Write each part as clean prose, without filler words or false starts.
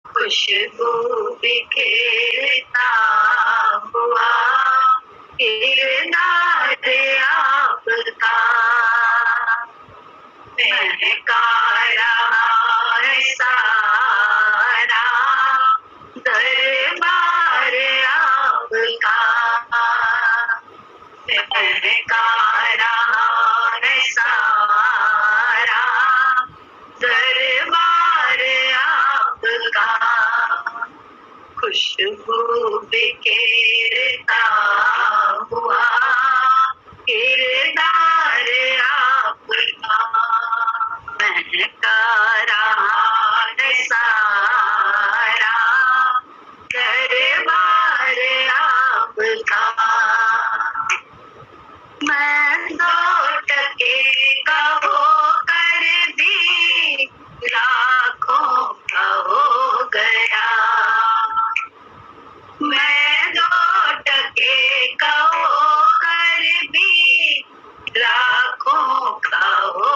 खुशबू बिखेरता हुआ किरदार आपका महका रहा है सारा दरबार आपका महका रहा है सारा दरबार आपका खुशबू बिखेरता हुआ किरदार आपका महका रहा है सारा दरबार आपका मैं 2 टके का होकर भी लाखों का हो गया। मैं 2 टके का होकर भी लाखों का हो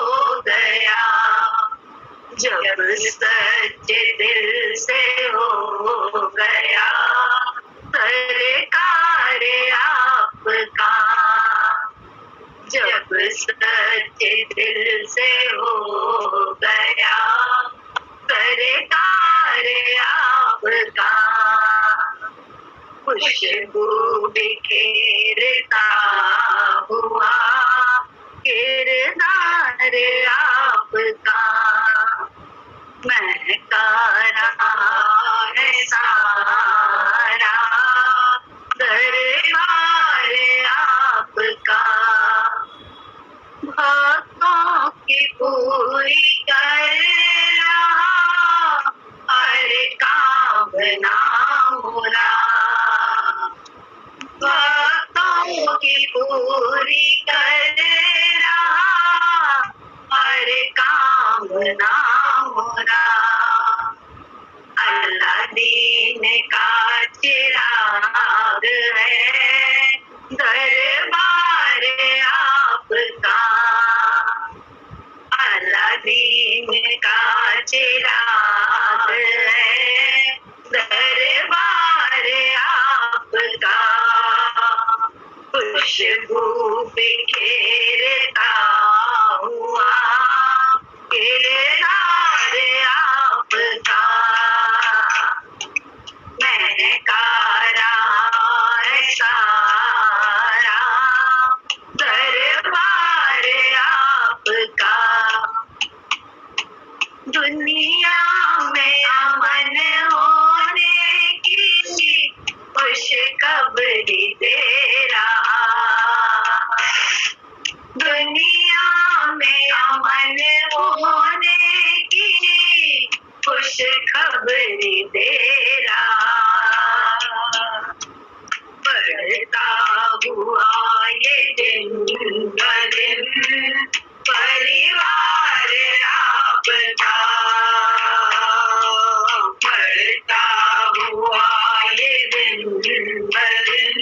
गया। जब सच्चे दिल से हो गया सरकार आपका जब सच्चे दिल से हो गया सरकार आपका खुशबू बिखेरता हुआ किरदार आपका महका रहा है सारा दरबार आपका भक्तों की पूरी कर रहा हर कामना मुरा भक्तों की पूरी कर रहा हर कामना मुरा अल्लाह दीन का चिराग है दरबार आपका अल्लाह दीन का चिराग है दरबार आपका खुशबू बिखेरता हुआ किरदार आपका महका रहा है सारा दरबार आपका दुनिया में अमन होने की खुशखबरी दे रहा दुनिया में अमन होने की खुशखबरी दे रहा बढ़ता हुआ ये दिन ब दिन परिवार आपका बढ़ता हुआ ये दिन ब दिन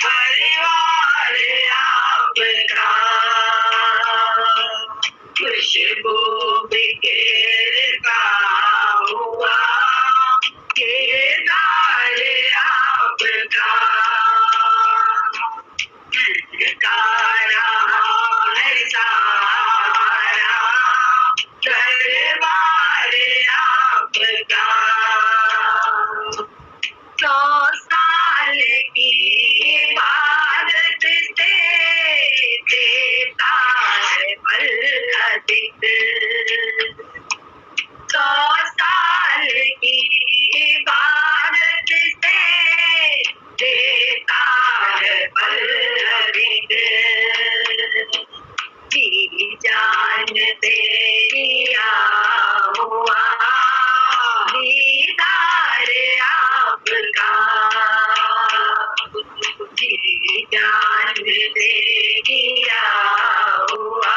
परिवार आपका खुशबू बिखेरता हुआ किरदार आपका महका रहा है सारा दरबार आपका 100 साल की इबादत से देता है फल अधिक 100 साल की इबादत से देता है फल अधिक जी जान दे दिया हुआ दीदार आपका जी जान दे दिया हुआ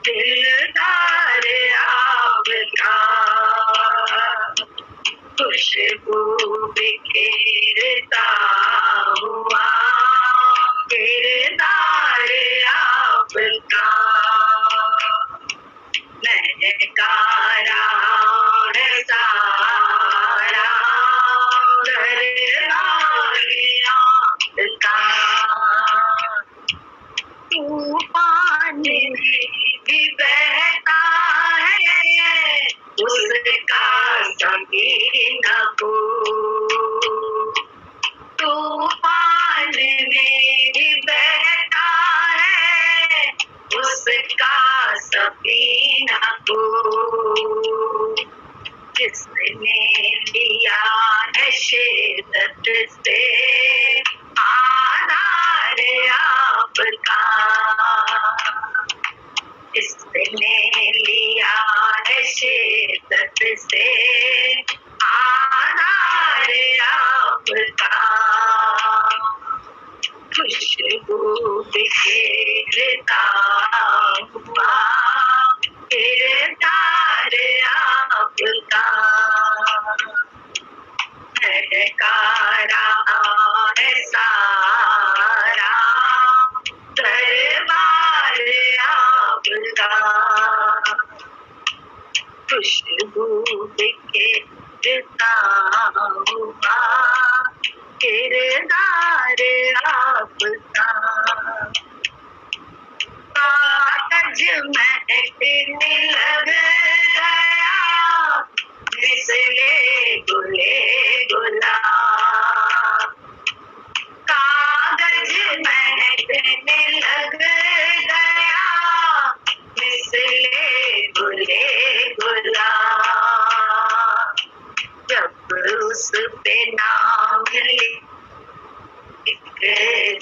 दिलदार आपका खुशबू बिखेरता हुआ किरदार आपका महका रहा है कभी न हो। तूफान में भी बहता है उसका सफीना को, जिसने लिया है शिद्दत से आधार आपका, जिसने लिया है शिद्दत से आधार आपका। खुशबू बिखेरता हुआ किरदार आपका, महकारा है सारा दरबार आपका। खुशबू बिखेरता हुआ किरदार आपका। कागज महकने लग गया मिसले गुले गुलाब, कागज महकने लग गया मिसले गुले गुलाब। जब उस पे नाम लिख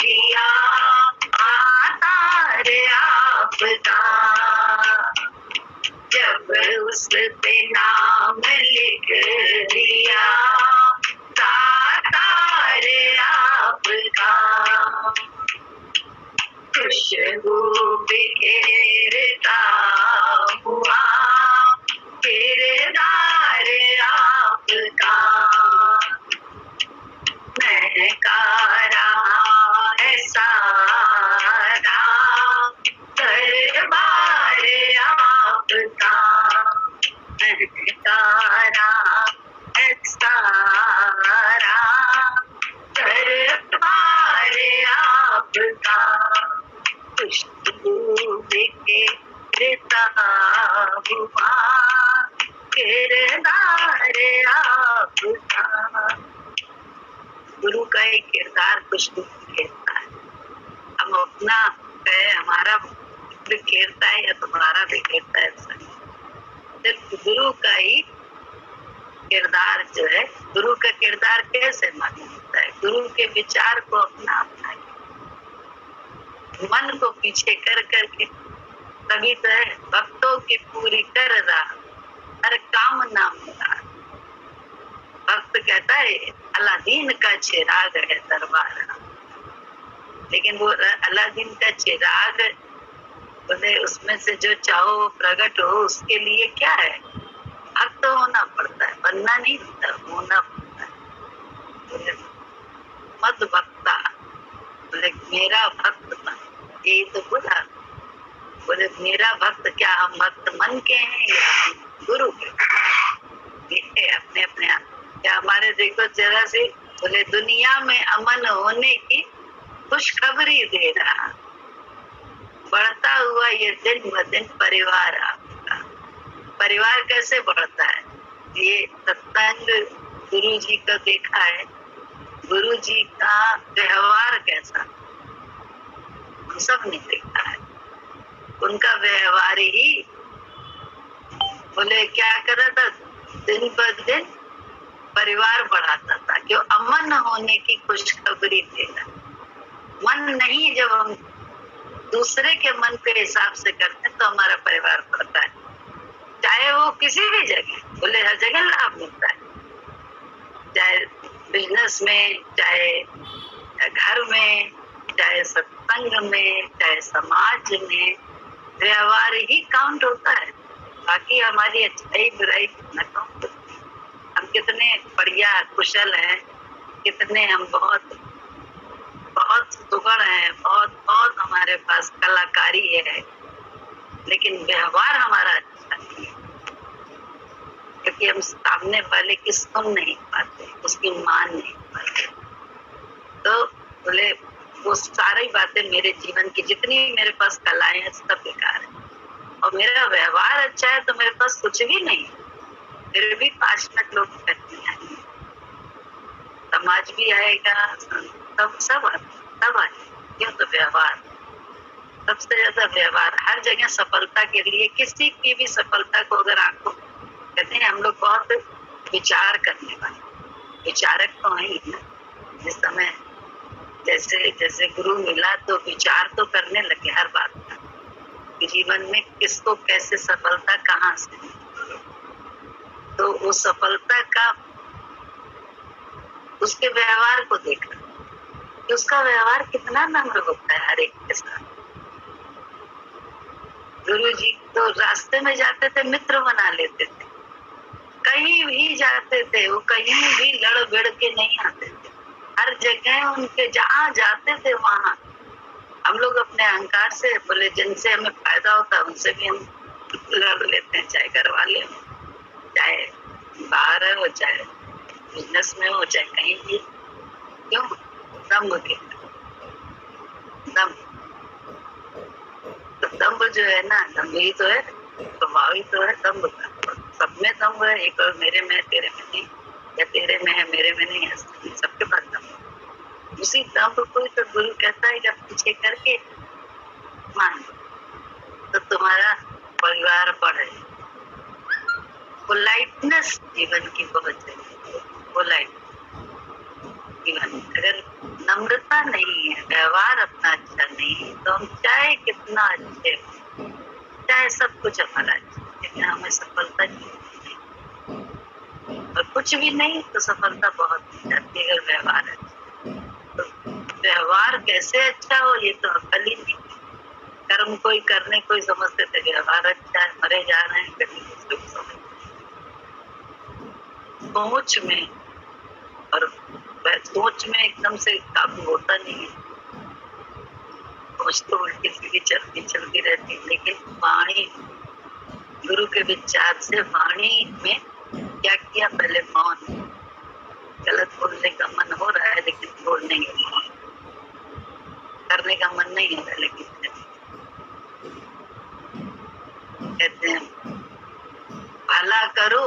दिया आधार आपका, जब उस पे नाम लिख दिया आधार आपका। खुशबू बिखेरता हुआ किरदार आपका, महकारा है सारा दरबार आपका, महकारा है सारा दरबार आपका। खुशबू बिखेरता हुआ किरदार आपका। गुरु का एक किरदार खुशबू बिखेरता है। हम अपना है, हमारा बिखेरता है या तुम्हारा बिखेरता है, सिर्फ गुरु का ही किरदार जो है। गुरु का किरदार कैसे मालूम होता है? गुरु के विचार को अपना अपना मन को पीछे कर करके, तभी तो है भक्तों की पूरी कर रहा हर कामना मुराद। भक्त कहता है अलादीन का चिराग है दरबार, लेकिन वो अलादीन का चिराग बोले उसमें से जो चाहो वो प्रकट हो, उसके लिए क्या है? भक्त होना पड़ता है, बनना नहीं होता, होना पड़ता है। मत भक्ता बोले मेरा भक्त बन, यही तो बोला। बोले मेरा भक्त, क्या हम भक्त मन के हैं या हम गुरु के? ये अपने अपने क्या हमारे देखो जरा से, बोले दुनिया में अमन होने की खुशखबरी दे रहा, बढ़ता हुआ ये दिन ब दिन परिवार आपका। परिवार कैसे बढ़ता है? ये सत्संग गुरु जी का देखा है, गुरु जी का व्यवहार कैसा हम सब ने देखा है। उनका व्यवहार ही बोले क्या करा था, दिन ब दिन परिवार बढ़ाता था, क्यों? अमन होने की खुशखबरी देना। मन नहीं, जब हम दूसरे के मन के हिसाब से करते हैं तो हमारा परिवार बढ़ता है, चाहे वो किसी भी जगह, बोले हर जगह लाभ मिलता है, चाहे बिजनेस में, चाहे घर में, चाहे सत्संग में, चाहे समाज में, व्यवहार ही काउंट होता है। बाकी हमारी अच्छाई बुराई कितना काउंट होती है, हम कितने बढ़िया कुशल हैं, कितने हम बहुत बहुत सुगण हैं, बहुत बहुत हमारे पास कलाकारी है, लेकिन व्यवहार हमारा अच्छा नहीं है, क्योंकि हम सामने वाले की सुन नहीं पाते, उसकी मान नहीं पाते। तो बोले वो सारी बातें मेरे जीवन की जितनी मेरे पास कलाएं हैं सब बेकार है, और मेरा व्यवहार अच्छा है तो मेरे पास कुछ भी नहीं। फिर भी 5 मिनट लोग करते हैं, समाज भी आएगा, सब आए। क्यों? तो व्यवहार, सबसे ज्यादा व्यवहार। हर जगह सफलता के लिए, किसी की भी सफलता को अगर आपको कहते हैं, हम लोग बहुत विचार करने वाले, विचारक तो है ही ना। जिस समय जैसे जैसे गुरु मिला तो विचार तो करने लगे हर बात का, कि जीवन में किसको कैसे सफलता कहाँ से। तो वो सफलता का उसके व्यवहार को देखा कि उसका व्यवहार कितना नम्र होता है हर एक के साथ। गुरु जी तो रास्ते में जाते थे, मित्र बना लेते थे, कहीं भी जाते थे, वो कहीं भी लड़ भिड़ के नहीं आते थे। हर जगह उनके जहाँ जाते थे वहां हम लोग अपने अहंकार से बोले, जिनसे हमें फायदा होता है उनसे भी हम लड़ लेते हैं, चाहे घर वाले हो, चाहे बाहर हो, चाहे बिजनेस में हो, चाहे कहीं भी। क्यों? दम्भ के दम्भ। तो दम्भ जो है ना, दम्भ ही तो है, स्वभाव ही तो है दम्भ का। सब में दम्भ है, एक और मेरे में तेरे में नहीं, या तेरे में है मेरे में नहीं है, सबके पास दम्भ। उसी दम्भ को तो गुरु कहता है जब पीछे करके मान तो तुम्हारा परिवार बढ़े। पोलाइटनेस जीवन की बहुत जरूरी है। पोलाइट जीवन, अगर नम्रता नहीं है, व्यवहार अपना अच्छा नहीं है, तो हम चाहे कितना अच्छे, चाहे सब कुछ हमारा अच्छा, लेकिन हमें सफलता नहीं। और कुछ भी नहीं तो सफलता बहुत मिल जाती है अगर व्यवहार अच्छा। तो व्यवहार कैसे अच्छा हो ये तो अकल ही नहीं। कर्म कोई करने कोई समझते थे व्यवहार अच्छा है, मरे जा रहे हैं, कभी सोच में, और सोच में एकदम से काबू होता नहीं है। सोच तो उल्टी सीधी चलती रहती है, लेकिन वाणी, गुरु के विचार से वाणी में क्या किया, पहले मौन। गलत बोलने का मन हो रहा है लेकिन बोल नहीं है, मौन। करने का मन नहीं है लेकिन कहते हैं भला करो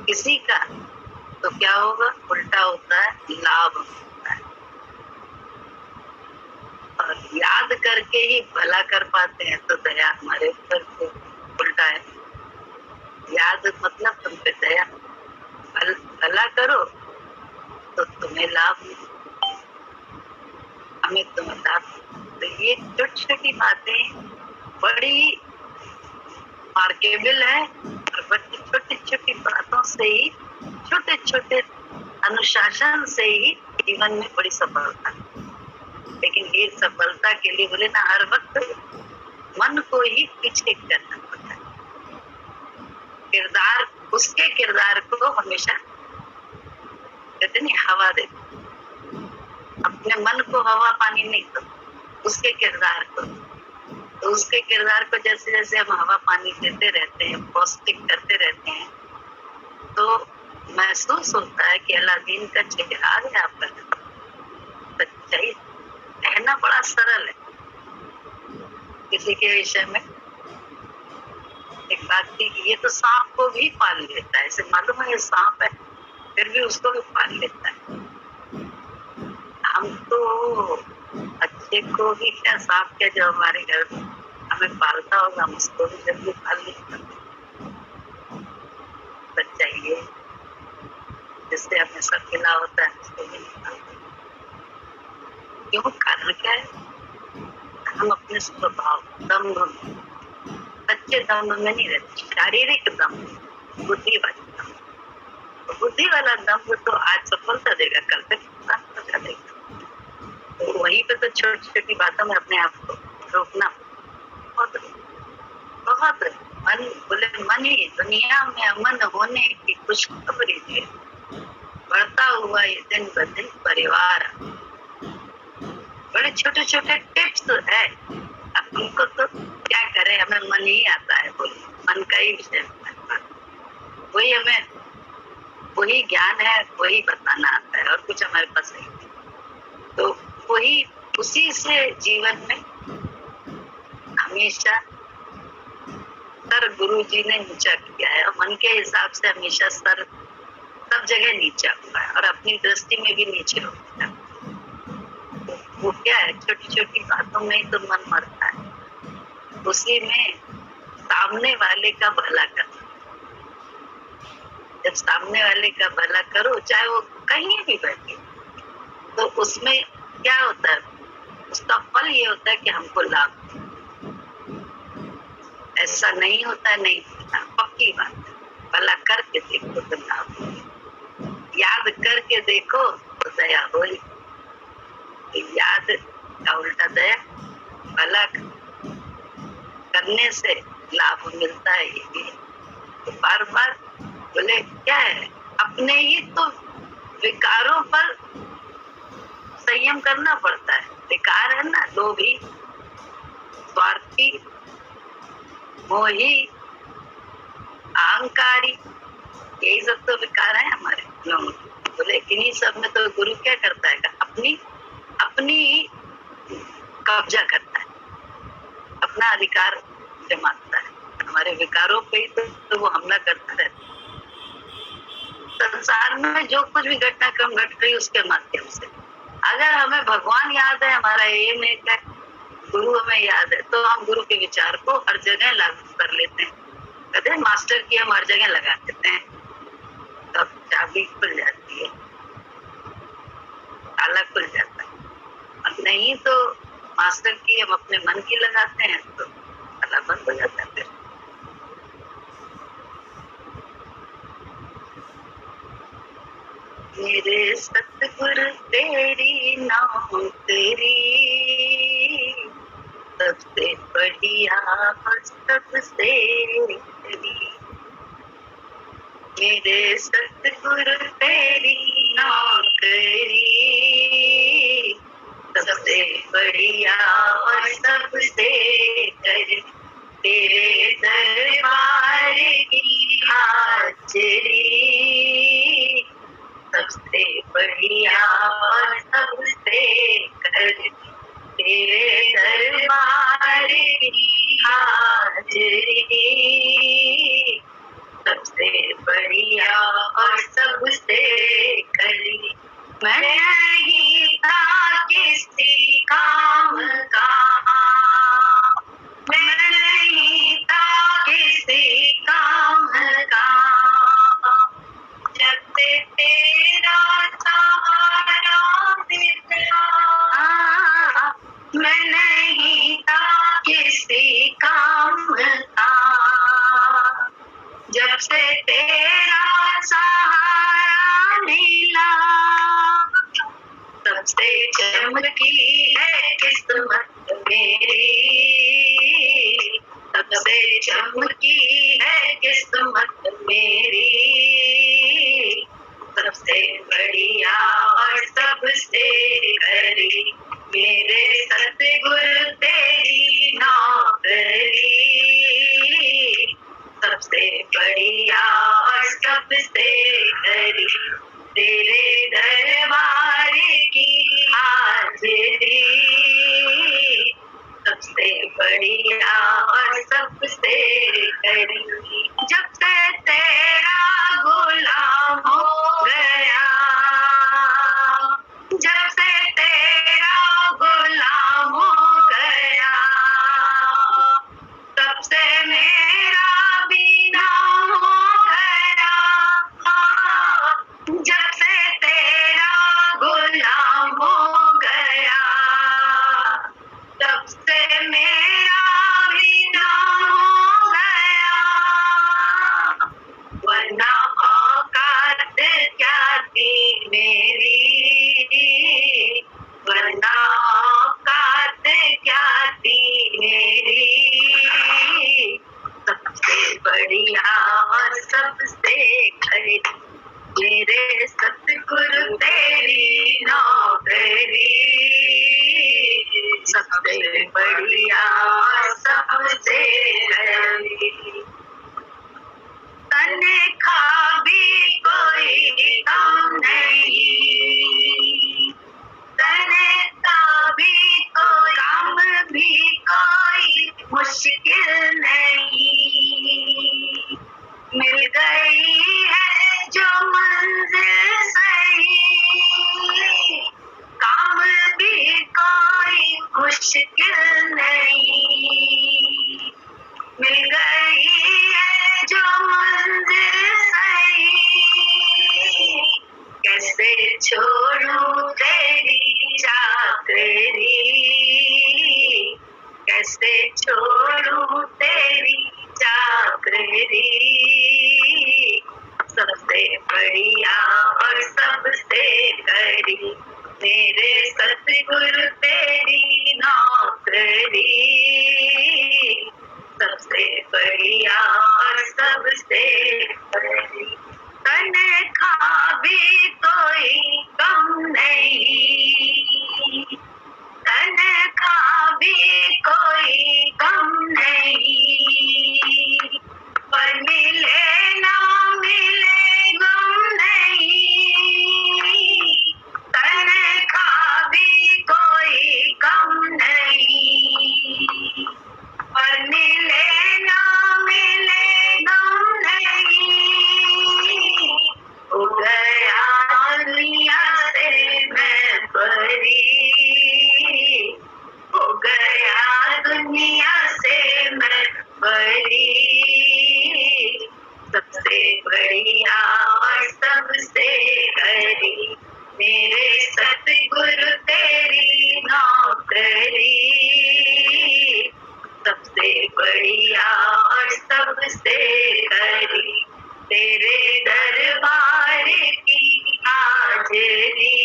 किसी का तो क्या होगा, उल्टा होता है, लाभ होता है। और याद करके ही भला कर पाते हैं तो दया हमारे ऊपर से उल्टा है। याद मतलब तुम पे दया, भला करो तो तुम्हें लाभ, हमें तुम्हें लाभ। तो ये छोटी छोटी बातें बड़ी मार्केबल है, और बड़ी छोटी छोटी बातों से ही, छोटे छोटे अनुशासन से ही जीवन में बड़ी सफलता। लेकिन ये सफलता के लिए बोले ना, हर वक्त मन को ही पीछे करना पड़ता है। किरदार, उसके किरदार को हमेशा कहते नहीं हवा दे, अपने मन को हवा पानी नहीं दो, उसके किरदार को। तो उसके किरदार को जैसे जैसे हम हवा पानी देते रहते हैं, पौष्टिक करते रहते हैं, तो महसूस होता है कि अलादीन का चिराग है आपका। सच्चाई कहना बड़ा सरल है। किसी के विषय में एक बात थी कि ये तो सांप को भी पाल लेता है, ऐसे मालूम है ये सांप है, फिर भी उसको भी पाल लेता है। हम तो अच्छे को भी क्या, सांप क्या जो हमारे घर में हमें पालता होगा, हम उसको भी जल्दी पाल लेते हैं। सच्चाई है, जिससे हमें सब मिला होता है उसको भी नहीं पालते। क्यों? कारण क्या है? हम अपने स्वभाव, दम्भ, सच्चे दम्भ में नहीं रहते, शारीरिक दम्भ, बुद्धि वाला दम्भ। बुद्धि वाला दम्भ तो आज सफलता देगा, कल तक सफलता देगा। तो वहीं पे तो छोटी छोटी बातों में अपने आप को रोकना बहुत बहुत। मन बोले, मन ही दुनिया में अमन होने की खुशखबरी दे, बढ़ता हुआ ये दिन ब दिन परिवार। बड़े छोटे छोटे टिप्स है। अब हमको तो क्या करें, हमें मन ही आता है, बोले मन का ही विषय, वही हमें, वही ज्ञान है, वही बताना आता है, और कुछ हमारे पास नहीं। तो वही, उसी से जीवन में हमेशा सर गुरु जी ने नीचा किया है और मन के हिसाब से हमेशा सर सब जगह नीचा हुआ है और अपनी दृष्टि में भी नीचे हो गया। वो क्या है, छोटी छोटी बातों में ही तो मन मरता है। उसी में सामने वाले का भला करना। जब सामने वाले का भला करो, चाहे वो कहीं भी बैठे, तो उसमें क्या होता है, उसका फल ये होता है कि हमको लाभ। ऐसा नहीं होता, नहीं होता, पक्की बात है। भला करके देखो तो लाभ, याद करके देखो तो दया हो। याद का उल्टा दया, भला करने से लाभ मिलता है। ये तो बार बार बोले क्या है, अपने ही तो विकारों पर संयम करना पड़ता है। विकार है ना, लोभी, स्वार्थी, मोही, अहंकारी, यही सब तो विकार है हमारे लोगों। बोले इन्हीं सब में तो गुरु क्या करता है, अपनी कब्जा करता है, अपना अधिकार जमाता है। हमारे विकारों पे ही तो वो हमला करता है। संसार में जो कुछ भी घटनाक्रम घट रही उसके माध्यम से, अगर हमें भगवान याद है, हमारा एम एक है, गुरु हमें याद है, तो हम गुरु के विचार को हर जगह लागू कर लेते हैं। कहते हैं मास्टर की हम हर जगह लगा देते हैं, तब चाबी खुल जाती है, ताला खुल जाता है। और नहीं तो मास्टर की हम अपने मन की लगाते हैं तो ताला बंद हो जाता है। फिर मेरे सतगुरु तेरी नाम तेरी सबसे बढ़िया सबसे तेरी। मेरे सतगुरु तेरी नौकरी सबसे बढ़िया और सबसे करी। तेरे दरबार की हाजरी सबसे बढ़िया और सबसे करी। तेरे दरबार की हाजरी सबसे बढ़िया और सबसे करी। मैं नहीं था किसी काम का, मैं नहीं था किसी काम का, जब से तेरा सहारा मिला। मैं नहीं था किसी काम का, जब से तेरा सहारा मिला। तब से चमकी है किस्मत मेरी, तब से चमकी है किस्मत मेरी। सबसे बढ़िया और सबसे करी। मेरे सतगुरु तेरी नौकरी सबसे बढ़िया और सबसे करी। तेरे दरबार की हाजरी सबसे बढ़िया और सबसे करी। जब से तेरा गुलाम हो गया, जब से तेरा गुलाम हो गया, तब से मेरा बीना हो गया। जब से तेरा गुलाम हो गया, तब से मेरा बीना हो गया। वरना औकात क्या थी मेरी, वरना औकात क्या थी मेरी। सबसे बढ़िया और सबसे खरी। मेरे सतगुरु तेरी नौकरी सबसे बढ़िया और सबसे खरी। तनख्वाह भी कोई काम नहीं, तनख्वाह भी कोई काम भी कोई मुश्किल नहीं। गई है जो मंजिल सही, काम भी कोई मुश्किल नहीं। मिल गई है जो मंजिल सही, कैसे छोड़ूं तेरी चाकरी, कैसे छोड़ूं तेरी चाकरी। सबसे बढ़िया और सबसे करी मेरे सतगुरु तेरी नौकरी। सबसे बढ़िया और सबसे करी, तनख्वाह भी कोई कम नहीं, तनख्वाह भी कोई कम नहीं, पर मिले ना मिले गम नहीं, तनख्वाह भी कोई कम नहीं, पर मिले ना मिले गम नहीं। हो गया दुनिया से मैं परी, हो गया दुनिया से मैं परी। सबसे बढ़िया और सबसे करी मेरे सतगुरु तेरी नौकरी। सबसे बढ़िया और सबसे करी तेरे दरबार की हाजिरी।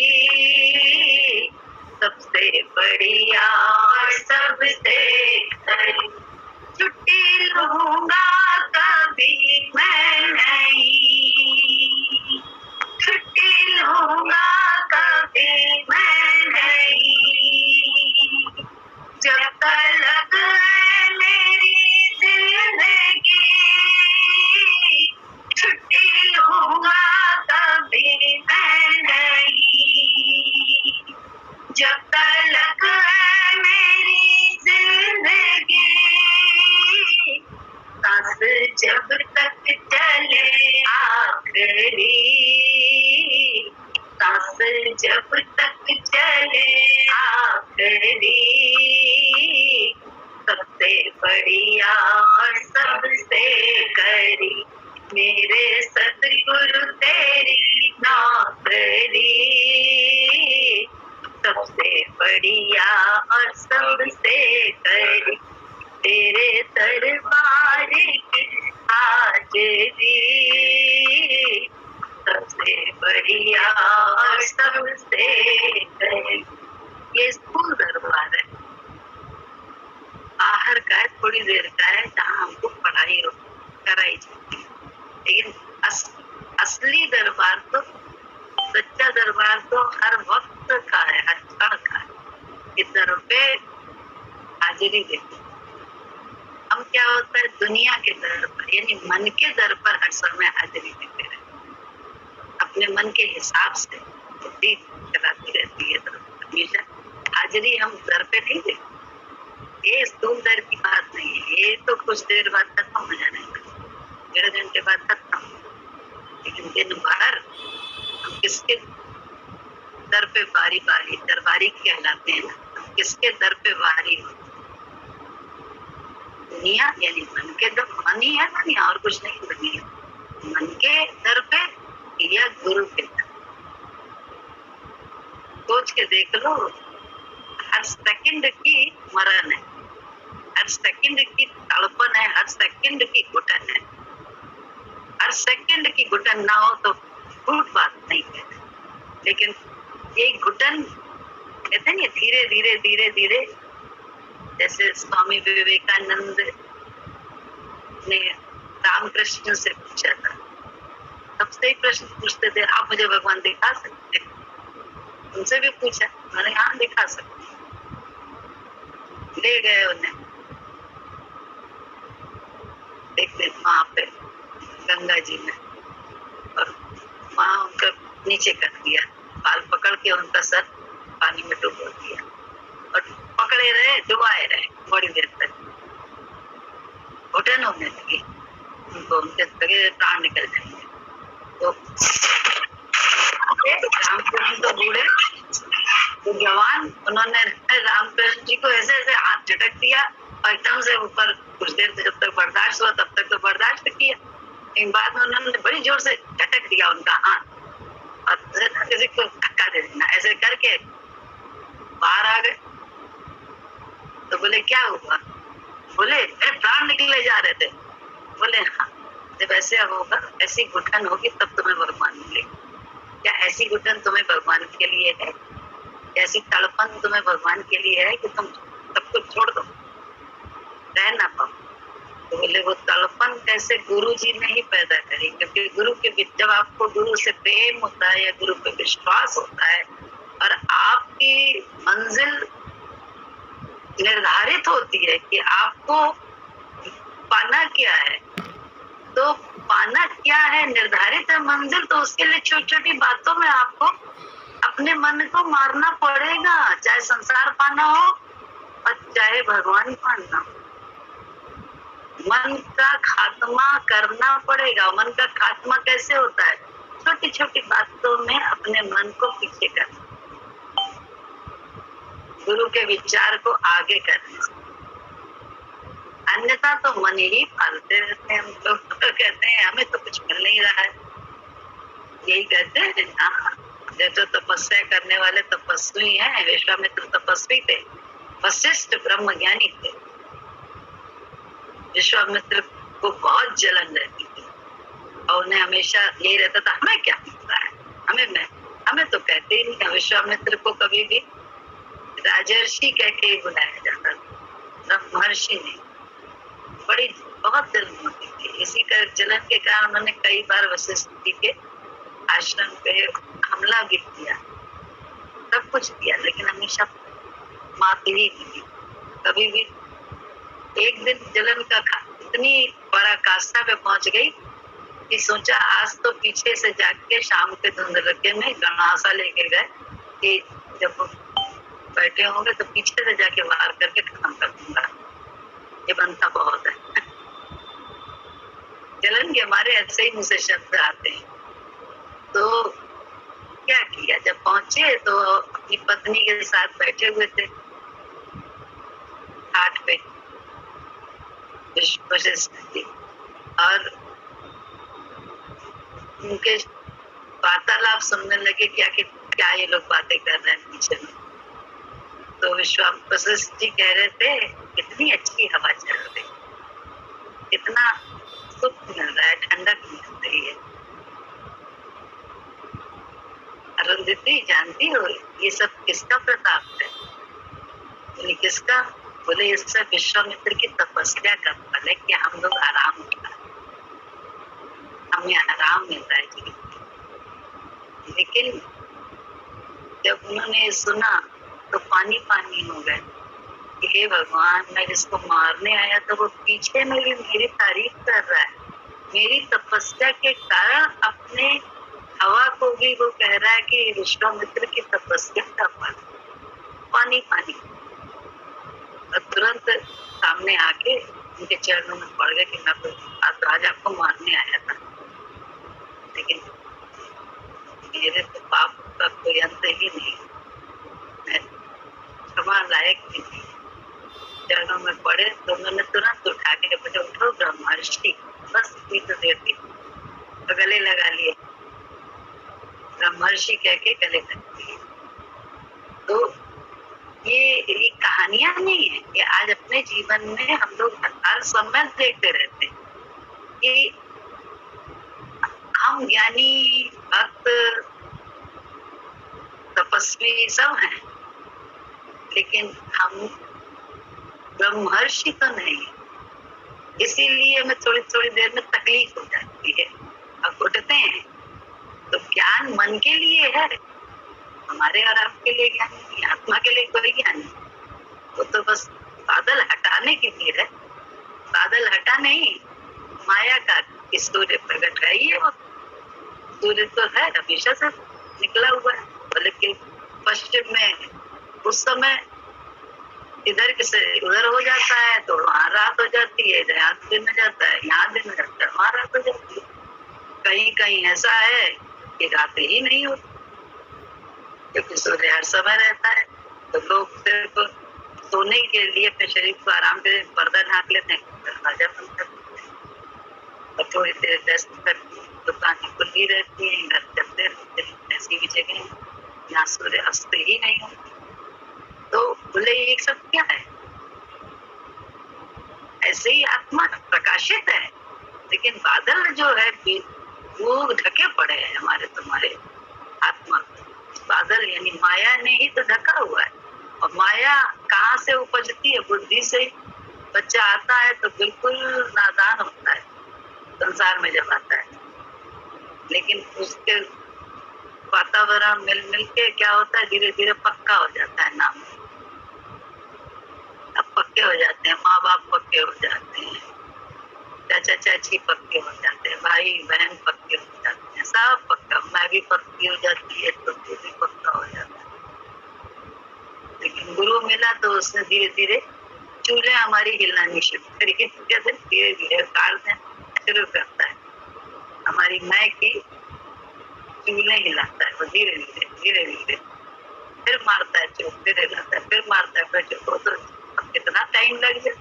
सबसे बढ़िया और सबसे करी, छुट्टी लूंगा कभी मैं नहीं, छुट्टी लूंगा कभी मैं नहीं, जब तक है मेरी जिंदगी, छुट्टी लूंगा कभी मैं नहीं, जब तक है मेरी जिंदगी। सांस जब तक चले आखिरी, सांस जब तक चले आखिरी। सबसे बढ़िया और सबसे करी मेरे सतगुरु तेरी नौकरी। सबसे बढ़िया और सबसे करी तेरे दरबार की हाजिरी। सबसे बढ़िया और सबसे करी, ये स्कूल दरबार है, बाहर का है, थोड़ी देर का है, जहाँ हमको पढ़ाई कराई जाती है। लेकिन असली दरबार तो, सच्चा दरबार तो हर वक्त का है, हर क्षण का है। इस दर पे हाजिरी देते हम, क्या होता है दुनिया के दर पर यानी मन के दर पर हर समय हाजिरी देते रहते, अपने मन के हिसाब से बुद्धि चलाती रहती है हमेशा। हाजिरी हम दर पे नहीं देते, ये स्थूल दर की बात नहीं है, ये तो कुछ देर बाद खत्म हो जाने का, 1.5 घंटे बाद खत्म। लेकिन दिन भर हम किसके दर पे बारी बारी, दरबारी कहलाते हैं ना, हम किसके दर पे बारी होते, दुनिया यानी मन के दर, मन ही है दुनिया और कुछ नहीं दुनिया, मन के दर पे या गुरु के दर। सोच के देख लो, हर सेकंड की मरण है, हर सेकंड की तड़पन है, हर सेकंड की घुटन है। हर सेकंड की घुटन ना हो तो झूठ बात नहीं कहते, लेकिन ये घुटन कहते हैं धीरे धीरे धीरे धीरे। जैसे स्वामी विवेकानंद ने रामकृष्ण से पूछा था, सबसे ही प्रश्न पूछते थे, आप मुझे भगवान दिखा सकते हैं? उनसे भी पूछा, मैंने हाँ दिखा सकते। ले गए उन्हें, देखते वहां पे गंगा जी में, और वहां उनका नीचे कर दिया, बाल पकड़ के उनका सर पानी में डुबो दिया, और पकड़े रहे, डुबाए रहे बड़ी देर तक, घुटन होने लगी। उनको उनके सगे प्राण निकल जाएंगे। तो रामकृष्ण तो बूढ़े, तो जवान, उन्होंने रामकृष्ण जी को ऐसे ऐसे हाथ झटक दिया और एकदम से ऊपर, कुछ देर से जब तक बर्दाश्त हुआ तब तक तो बर्दाश्त किया, लेकिन बाद में उन्होंने बड़ी जोर से झटक दिया उनका हाथ और किसी को धक्का दे देना, ऐसे करके बाहर आ गए। तो बोले क्या हुआ? बोले प्राण निकले जा रहे थे। बोले हाँ, जब ऐसे होगा, ऐसी घुटन होगी तब तुम्हें भगवान मिलेगी। क्या ऐसी घुटन तुम्हें भगवान के लिए है? ऐसी तड़पन तुम्हें भगवान के लिए है कि तुम सब कुछ छोड़ दो, रह ना पाओ? तो बोले वो तड़पन कैसे गुरु जी ने ही पैदा करी, क्योंकि गुरु के, जब आपको गुरु से प्रेम होता है या गुरु पे विश्वास होता है और आपकी मंजिल निर्धारित होती है कि आपको पाना क्या है, तो पाना क्या है निर्धारित है मंजिल, तो उसके लिए छोटी छोटी बातों में आपको अपने मन को मारना पड़ेगा, चाहे संसार पाना हो और चाहे भगवान पाना हो। मन का खात्मा करना पड़ेगा। मन का खात्मा कैसे होता है? छोटी छोटी बातों में अपने मन को पीछे करना, गुरु के विचार को आगे करने से। अन्यथा तो मन ही पालते रहते हैं हम लोग। तो कहते हैं हमें तो कुछ मिल नहीं रहा है, यही कहते हैं। हाँ, जो तपस्या करने वाले तपस्वी हैं, विश्वामित्र तपस्वी थे, वशिष्ठ ब्रह्म ज्ञानी थे। विश्वामित्र को बहुत जलन रहती थी और उन्हें हमेशा यही रहता था हमें क्या मिलता है, हमें तो कहते ही नहीं। विश्वामित्र को कभी भी राजर्षि कह के ही बुलाया जाता था, महर्षि नहीं। बड़ी बहुत जलन होती थी। इसी का जलन के कारण उन्होंने कई बार वशिष्ठ जी के आश्रम पे हमला भी किया, सब कुछ किया, लेकिन हमेशा मात ही दी। कभी भी एक दिन जलन का इतनी पराकाष्ठा पे पहुंच गई कि सोचा आज तो पीछे से जाके शाम के धुंधलके में गणासा लेके गए कि जब बैठे होंगे तो पीछे से जाके वार करके खत्म कर दूंगा, ये बनता बहुत है। जलन के हमारे ऐसे ही मुंह से शब्द आते हैं। तो क्या किया, जब पहुंचे तो अपनी पत्नी के साथ बैठे हुए थे घाट पे वशिष्ठ जी, और उनके वार्तालाप सुनने लगे क्या ये लोग बातें कर रहे हैं पीछे में। तो वशिष्ठ जी कह रहे थे कितनी अच्छी हवा चल रही, कितना सुख मिल रहा है, ठंडक मिल रही है। अरुंधति जानती हो ये सब किसका प्रताप है? बोले किसका? बोले ये सब विश्वामित्र की तपस्या का फल है कि हम लोग आराम उठा, हमें आराम मिल रहा है जीवन। लेकिन जब उन्होंने सुना तो पानी पानी हो गए कि हे भगवान, मैं जिसको मारने आया था वो पीछे में भी मेरी तारीफ कर रहा है, मेरी तपस्या के कारण अपने हवा को भी वो कह रहा है कि विश्वामित्र की तपस्या का फल। पानी पानी। और तुरंत सामने आके उनके चरणों में पड़ गए कि मैं तो आज राजा को मारने आया था, लेकिन मेरे तो पाप का कोई अंत ही नहीं, मैं क्षमा लायक भी नहीं। चरणों में पड़े तो उन्होंने तुरंत उठा के बोले उठो ब्रह्मर्षि, बस इतनी तो देर थी, तो गले लगा लिए, ब्रह्मर्षि कह के गले लग लिए। तो ये कहानियां नहीं है, ये आज अपने जीवन में हम लोग हर समय देखते रहते हैं कि हम ज्ञानी भक्त तपस्वी सब हैं, लेकिन हम ब्रह्मर्षि तो नहीं। इसीलिए हमें थोड़ी थोड़ी देर में तकलीफ हो जाती है और उठते हैं। तो ज्ञान मन के लिए है, हमारे और आपके लिए ज्ञान नहीं, आत्मा के लिए कोई ज्ञान नहीं। वो तो बस बादल हटाने के लिए है, बादल हटा नहीं, माया का कि सूर्य प्रकट है, ये वो सूर्य तो है हमेशा से निकला हुआ है, लेकिन पश्चिम में उस समय इधर से उधर हो जाता है तो वहाँ रात हो जाती है, इधर यहाँ दिन हो जाता है, यहाँ दिन हो जाता है, वहाँ रात हो जाती है। कहीं कहीं ऐसा है कि रात ही नहीं होती, क्योंकि सूर्य हर समय रहता है। तो लोग सिर्फ सोने के लिए अपने शरीर को आराम के पर्दा ढाक लेते हैं, दरवाजा बंद कर देते हैं और थोड़ी देर रेस्ट करती है, दुकानें खुली रहती है, घर चलते रहते हैं। ऐसी भी जगह है जहाँ सूर्य अस्त ही नहीं होती। तो बोले ये सब क्या है? ऐसे ही आत्मा प्रकाशित है, लेकिन बादल जो है वो ढके पड़े हैं हमारे तुम्हारे आत्मा। बादल यानी माया ने ही तो ढका हुआ है। और माया कहाँ से उपजती है? बुद्धि से। बच्चा आता है तो बिल्कुल नादान होता है संसार में जब आता है, लेकिन उसके वातावरण मिल मिल के क्या होता है, धीरे धीरे पक्का हो जाता है नाम। अब पक्के हो जाते हैं, माँ बाप पक्के हो जाते हैं, चाचा चाची पक्के हो जाते हैं, भाई बहन पक्के हो जाते हैं, सब पक्का। मैं भी पक्की हो जाती है तो तू भी पक्का हो जाता है। लेकिन गुरु मिला तो उसने धीरे धीरे चूल्हे हमारी हिलानी शुरू करी। धीरे धीरे काटना शुरू करता है, हमारी मैं की चूल्हे हिलाता है वो धीरे धीरे धीरे धीरे। फिर मारता है चोट, फिर हिलाता है, फिर मारता है, फिर चोट। तो अब कितना टाइम लग जाए,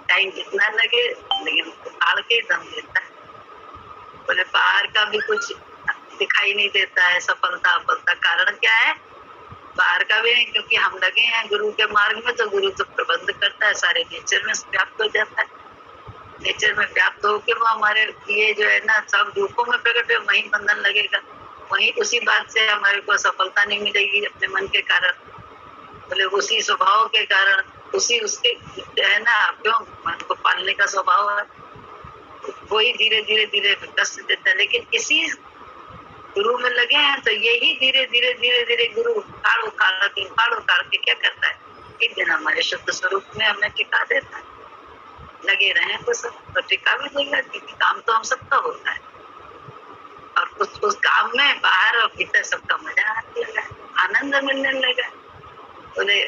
टाइम जितना लगे, लेकिन उखाड़ के दम देता है। बोले बाहर का भी कुछ दिखाई नहीं देता है, सफलता असफलता। कारण क्या है? बाहर का भी नहीं, क्योंकि हम लगे हैं गुरु के मार्ग में, तो गुरु तो प्रबंध करता है, सारे नेचर में व्याप्त हो जाता है। नेचर में व्याप्त होके वो हमारे लिए जो है ना सब रूपों में प्रकट है, वहीं बंधन लगेगा, वहीं उसी बात से हमारे को सफलता नहीं मिलेगी अपने मन के कारण। बोले उसी स्वभाव के कारण, उसी उसके है ना, क्यों मन को पालने का स्वभाव है, वही धीरे धीरे धीरे कष्ट देता है। लेकिन इसी गुरु में लगे हैं तो यही धीरे धीरे धीरे धीरे गुरु उखाड़ उखाड़ के क्या करता है, एक दिन हमारे शुद्ध स्वरूप में हमें टिका देता है। लगे रहे तो सब तो टिका भी देगा, क्योंकि काम तो हम सबका होता है। और उस काम में बाहर और भीतर सबका मजा आने लगा, आनंद मिलने लगा। बोले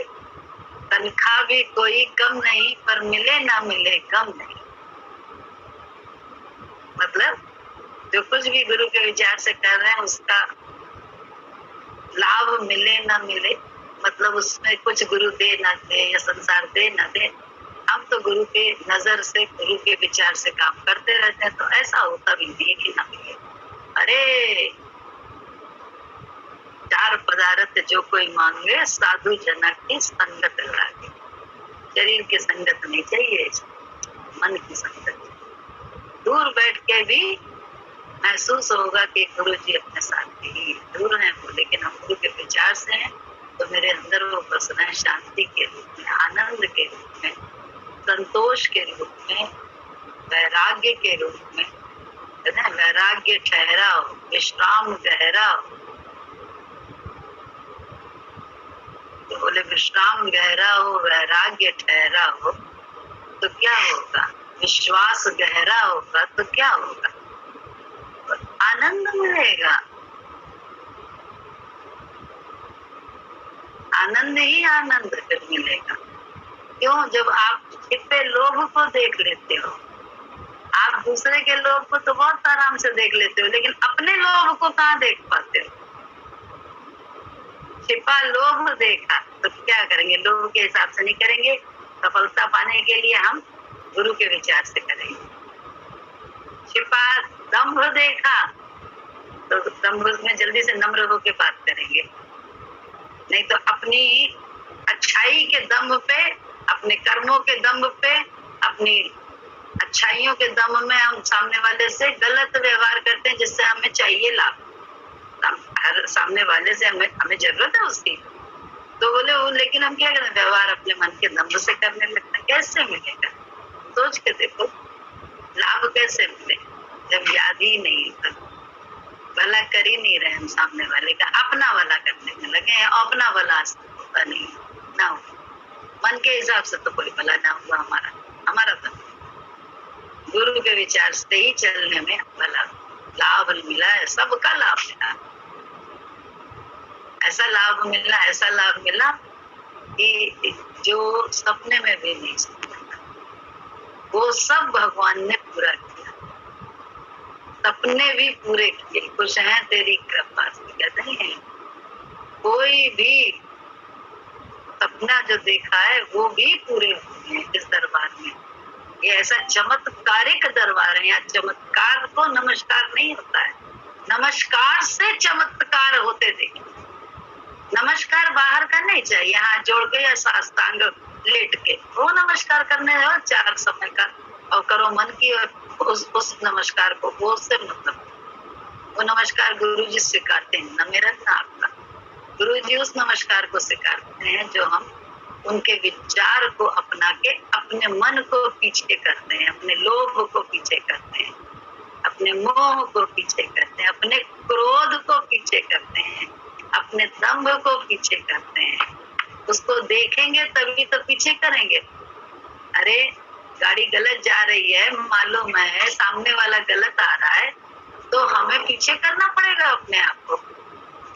तनख्वाह भी कोई कम नहीं, पर मिले ना मिले कम नहीं। मतलब जो कुछ भी गुरु के विचार से कर रहे हैं उसका लाभ मिले ना मिले, मतलब उसमें कुछ गुरु दे ना दे या संसार दे ना दे, हम तो गुरु के नजर से, गुरु के विचार से काम करते रहते हैं। तो ऐसा होता भी नहीं कि ना मिले। अरे 4 पदार्थ जो कोई मांगे, साधु जनक की संगत लागे। शरीर की संगत नहीं चाहिए, मन की संगत। दूर बैठ के भी महसूस होगा कि गुरु जी अपने साथ ही दूर हैं वो, लेकिन हम गुरु के विचार से हैं तो मेरे अंदर वो बस रहे, शांति के रूप में, आनंद के रूप में, संतोष के रूप में, वैराग्य के रूप में। वैराग्य ठहराओ, विश्राम गहराओ। तो बोले विश्राम गहरा हो, वैराग्य ठहरा हो तो क्या होगा? विश्वास गहरा होगा तो क्या होगा? आनंद मिलेगा। आनंद ही आनंद फिर मिलेगा। क्यों? जब आप छिपे लोभ को देख लेते हो, आप दूसरे के लोभ को तो बहुत आराम से देख लेते हो, लेकिन अपने लोभ को कहाँ देख पाते हो? छिपा लोभ देखा तो क्या करेंगे? लोभ के हिसाब से नहीं करेंगे। सफलता पाने के लिए हम गुरु के विचार से करेंगे। छिपा दंभ देखा तो दंभ में जल्दी से नम्र होके बात करेंगे। नहीं तो अपनी अच्छाई के दंभ पे, अपने कर्मों के दंभ पे, अपनी अच्छाइयों के दम में हम सामने वाले से गलत व्यवहार करते हैं, जिससे हमें चाहिए लाभ। हर सामने वाले से हमें जरूरत है उसकी, तो बोले वो, लेकिन हम क्या करें? व्यवहार अपने मन के दम से करने लगते हैं। कैसे मिलेगा? सोच के देखो, लाभ कैसे मिले जब याद ही नहीं, तो भला कर ही नहीं रहे हम सामने वाले का, अपना वाला करने में लगे हैं। अपना भला होता नहीं ना हो, मन के हिसाब से तो कोई भला ना हुआ हमारा तो गुरु के विचार से ही चलने में भला लाभ मिला है, सबका लाभ मिला। ऐसा लाभ मिला कि जो सपने में भी नहीं सोचा, वो सब भगवान ने पूरा किया। सपने भी पूरे किए, खुश हैं तेरी कृपा से। कहते हैं कोई भी सपना जो देखा है वो भी पूरे हुए हैं इस दरबार में। ये ऐसा चमत्कारिक दरबार है, यहाँ चमत्कार को नमस्कार नहीं होता है, नमस्कार से चमत्कार होते देखिए। नमस्कार बाहर का नहीं चाहिए, हाथ जोड़ के या साष्टांग लेट के, वो नमस्कार करने जाओ 4 समय का और करो मन की, और उस नमस्कार को वो उससे मतलब, वो नमस्कार गुरु जी सिखाते हैं, न मेरा न आपका। गुरु जी उस नमस्कार को सिखाते हैं जो हम उनके विचार को अपना के अपने मन को पीछे करते हैं, अपने लोभ को पीछे करते हैं, अपने मोह को पीछे करते हैं, अपने क्रोध को पीछे करते हैं, अपने दंभ को पीछे करते हैं। उसको देखेंगे तभी तो पीछे करेंगे। अरे गाड़ी गलत जा रही है, मालूम है सामने वाला गलत आ रहा है, तो हमें पीछे करना पड़ेगा अपने आप को,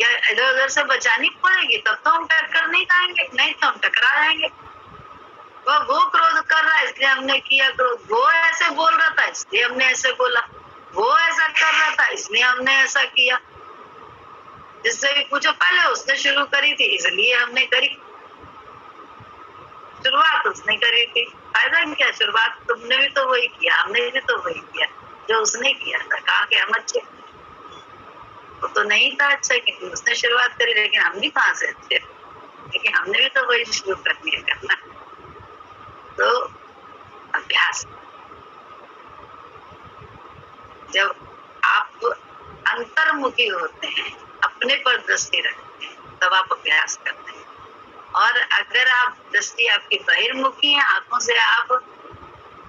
या इधर उधर से बचानी पड़ेगी, तब तो हम टक्कर नहीं खाएंगे, नहीं तो हम टकरा जाएंगे। वो क्रोध कर रहा है इसलिए हमने किया क्रोध, वो ऐसे बोल रहा था इसलिए हमने ऐसे बोला, वो ऐसा कर रहा था इसलिए हमने ऐसा किया। जिससे भी पूछो पहले उसने शुरू करी थी इसलिए हमने करी, शुरुआत उसने करी थी, फायदा क्या? शुरुआत तुमने भी तो वही किया, हमने भी तो वही किया जो उसने किया था। कहा कि हम अच्छे, वो तो नहीं था अच्छा कि उसने शुरुआत करी, लेकिन हम भी कहाँ से अच्छे, लेकिन हमने भी तो वही शुरू कर दिया करना। तो अभ्यास, जब आप अंतर्मुखी होते हैं, अपने पर दृष्टि रखते हैं, तब आप अभ्यास करते हैं। और अगर आप दृष्टि आपकी बहिर्मुखी है, आंखों से आप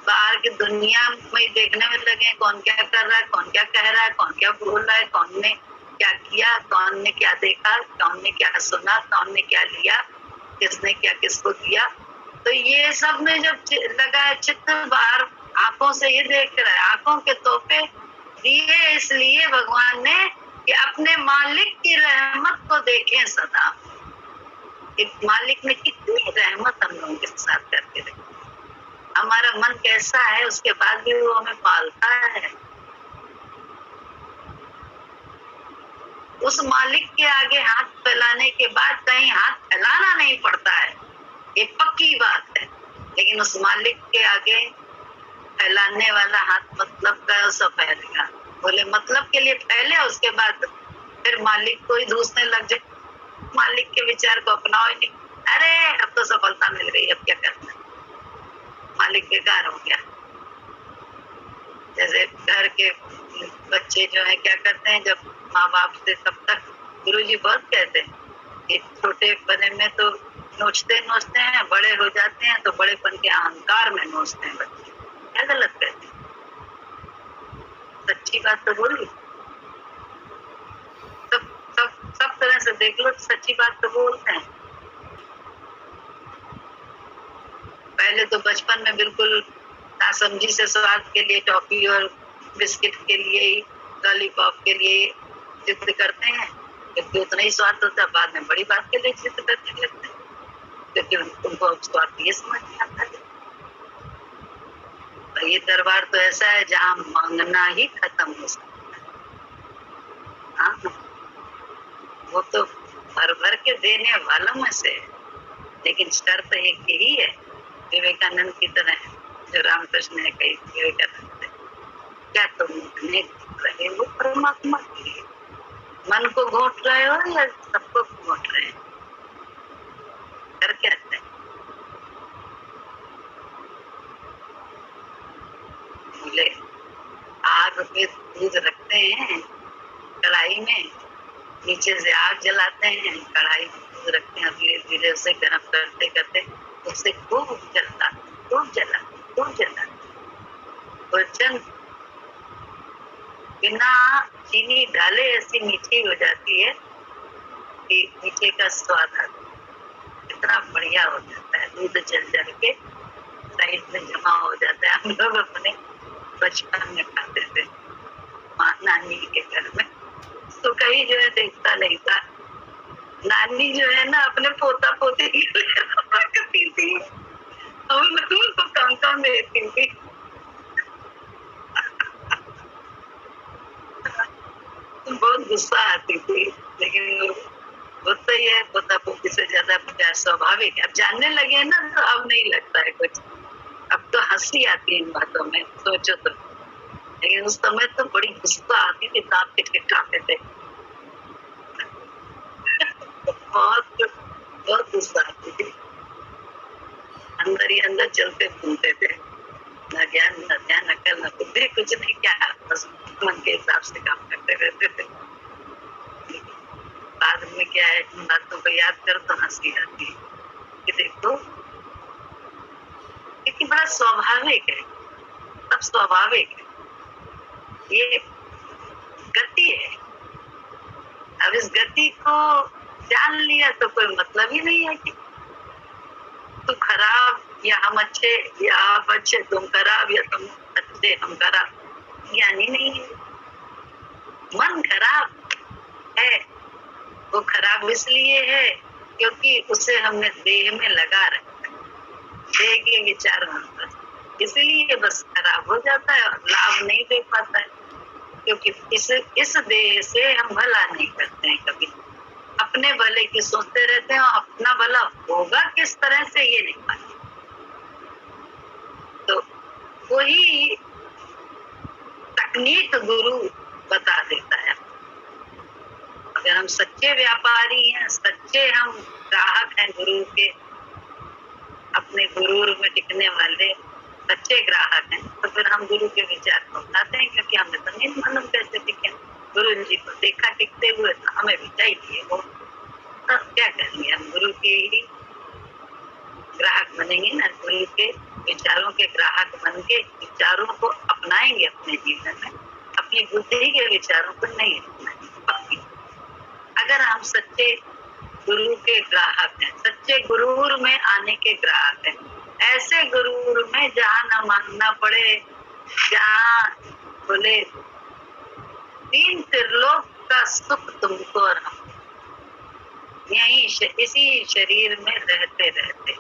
बाहर की दुनिया में देखने में लगे, कौन क्या कर रहा है, कौन क्या कह रहा है, कौन क्या बोल रहा है, कौन ने क्या किया, कौन ने क्या देखा, कौन ने क्या सुना, कौन ने क्या लिया, किसने क्या किसको दिया, तो ये सब में जब लगा है चित्त बाहर आंखों से ये देख रहा है, आंखों के तोहफे दिए इसलिए भगवान ने कि अपने मालिक की रहमत को देखें सदा। मालिक ने कितनी रहमत हम लोगों के साथ करके रखी, हमारा मन कैसा है उसके बाद भी वो हमें पालता है। उस मालिक के आगे हाथ फैलाने के बाद कहीं हाथ फैलाना नहीं पड़ता है, ये पक्की बात है। लेकिन उस मालिक के आगे फैलाने वाला हाथ मतलब का सब फैलेगा, बोले मतलब के लिए फैले, उसके बाद फिर मालिक को ही दूसने लग जाए, मालिक के विचार को अपनाओ ही नहीं, अरे अब तो सफलता मिल गई, अब क्या करना, मालिक बेकार हो गया। जैसे घर के बच्चे जो है क्या करते हैं, जब माँ बाप से तब तक गुरुजी बहुत कहते हैं कि छोटे पने में तो नोचते नोचते हैं, बड़े हो जाते हैं तो बड़ेपन के अहंकार में नोचते हैं बच्चे। क्या गलत कहते हैं? सच्ची बात तो बोली, सब तरह से देख लो, सच्ची बात तो बोलते हैं। पहले तो बचपन में बिल्कुल नासमझी से स्वाद के लिए टॉफी और बिस्किट के लिए, लॉलीपॉप के लिए जिद करते हैं, क्योंकि उतना ही स्वाद होता है। बाद में बड़ी बात के लिए जिद करने लगते हैं, क्योंकि उनको स्वाद ये समझ नहीं आता है। और ये दरबार तो ऐसा है जहाँ मांगना ही खत्म हो सकता है। हाँ, वो तो भर भर के देने वालों में से है, लेकिन शर्त एक ही है, विवेकानंद की तरह है, जो रामकृष्ण ने कही विवेकानंद से, क्या तुम नहीं रहे हो परमात्मा के लिए, मन को घोट रहे हो या सबको घोट रहे हैं? कर क्या है? बोले आग पे दूध रखते हैं कढ़ाई में, नीचे से आग जलाते हैं, कढ़ाई में दूध रखते हैं, धीरे धीरे उसे गर्म करते करते उससे खूब जलता, खूब जला, खूब जला। भोजन बिना चीनी डाले ऐसी मीठी हो जाती है कि मीठे का स्वाद आता है, इतना बढ़िया हो जाता है। दूध जल जल के साइड में जमा हो जाता है। हम लोग अपने बचपन में खाते थे माँ नानी के घर में, तो कहीं जो है देखता नहीं था, नानी जो है ना अपने पोता पोती करती थी और मजदूर को काम काम देती थी। बहुत गुस्सा आती थी, लेकिन वो तो ये पोता पोती से ज्यादा प्यार स्वाभाविक है। अब जानने लगे ना तो अब नहीं लगता है कुछ, अब तो हंसी आती है इन बातों में सोचो तो, लेकिन उस समय तो बड़ी गुस्सा आती थी, दांत खिटखिटाते थे। बहुत बहुत गुस्सा आती थी, अंदर ही अंदर चलते घूमते थे, न ज्ञान न ध्यान न कल न बुद्धि, कुछ नहीं, क्या बस मन के हिसाब से काम करते रहते थे। बाद में क्या है, इन बातों को याद कर तो हंसी आती है कि देखो क्योंकि बड़ा स्वाभाविक है, सब स्वाभाविक है, ये गति है। अब इस गति को जान लिया तो कोई मतलब ही नहीं है कि तू खराब या हम अच्छे, या आप अच्छे तुम खराब, या तुम अच्छे हम खराब, ज्ञान ही नहीं है। मन खराब है, वो खराब इसलिए है क्योंकि उसे हमने देह में लगा रखा, देह के विचार में, इसलिए बस खराब हो जाता है और लाभ नहीं दे पाता है, क्योंकि इस देह से हम भला नहीं करते हैं, कभी अपने भले की सोचते रहते हैं, और अपना भला होगा किस तरह से ये नहीं पाते। तो वही तकनीक गुरु बता देता है। अगर हम सच्चे व्यापारी हैं, सच्चे हम ग्राहक हैं गुरु के, अपने गुरूर में टिकने वाले सच्चे ग्राहक हैं, तो फिर हम गुरु के विचार को अपनाते हैं, क्योंकि हमें तो नहीं मालूम कैसे टिके। गुरु जी को देखा टिकते हुए, तो हमें भी चाहिए वो, तो क्या करेंगे, हम गुरु के ही ग्राहक बनेंगे ना, गुरु के विचारों के ग्राहक बन के विचारों को अपनाएंगे अपने जीवन में, अपनी बुद्धि के विचारों को नहीं अपनाएंगे। अगर हम सच्चे गुरु के ग्राहक हैं, सच्चे गुरूर में आने के ग्राहक हैं, ऐसे गुरूर में जहाँ न मांगना पड़े, जहाँ बोले 3 त्रिलोक का सुख तुमको और हम, यही इसी शरीर में रहते रहते,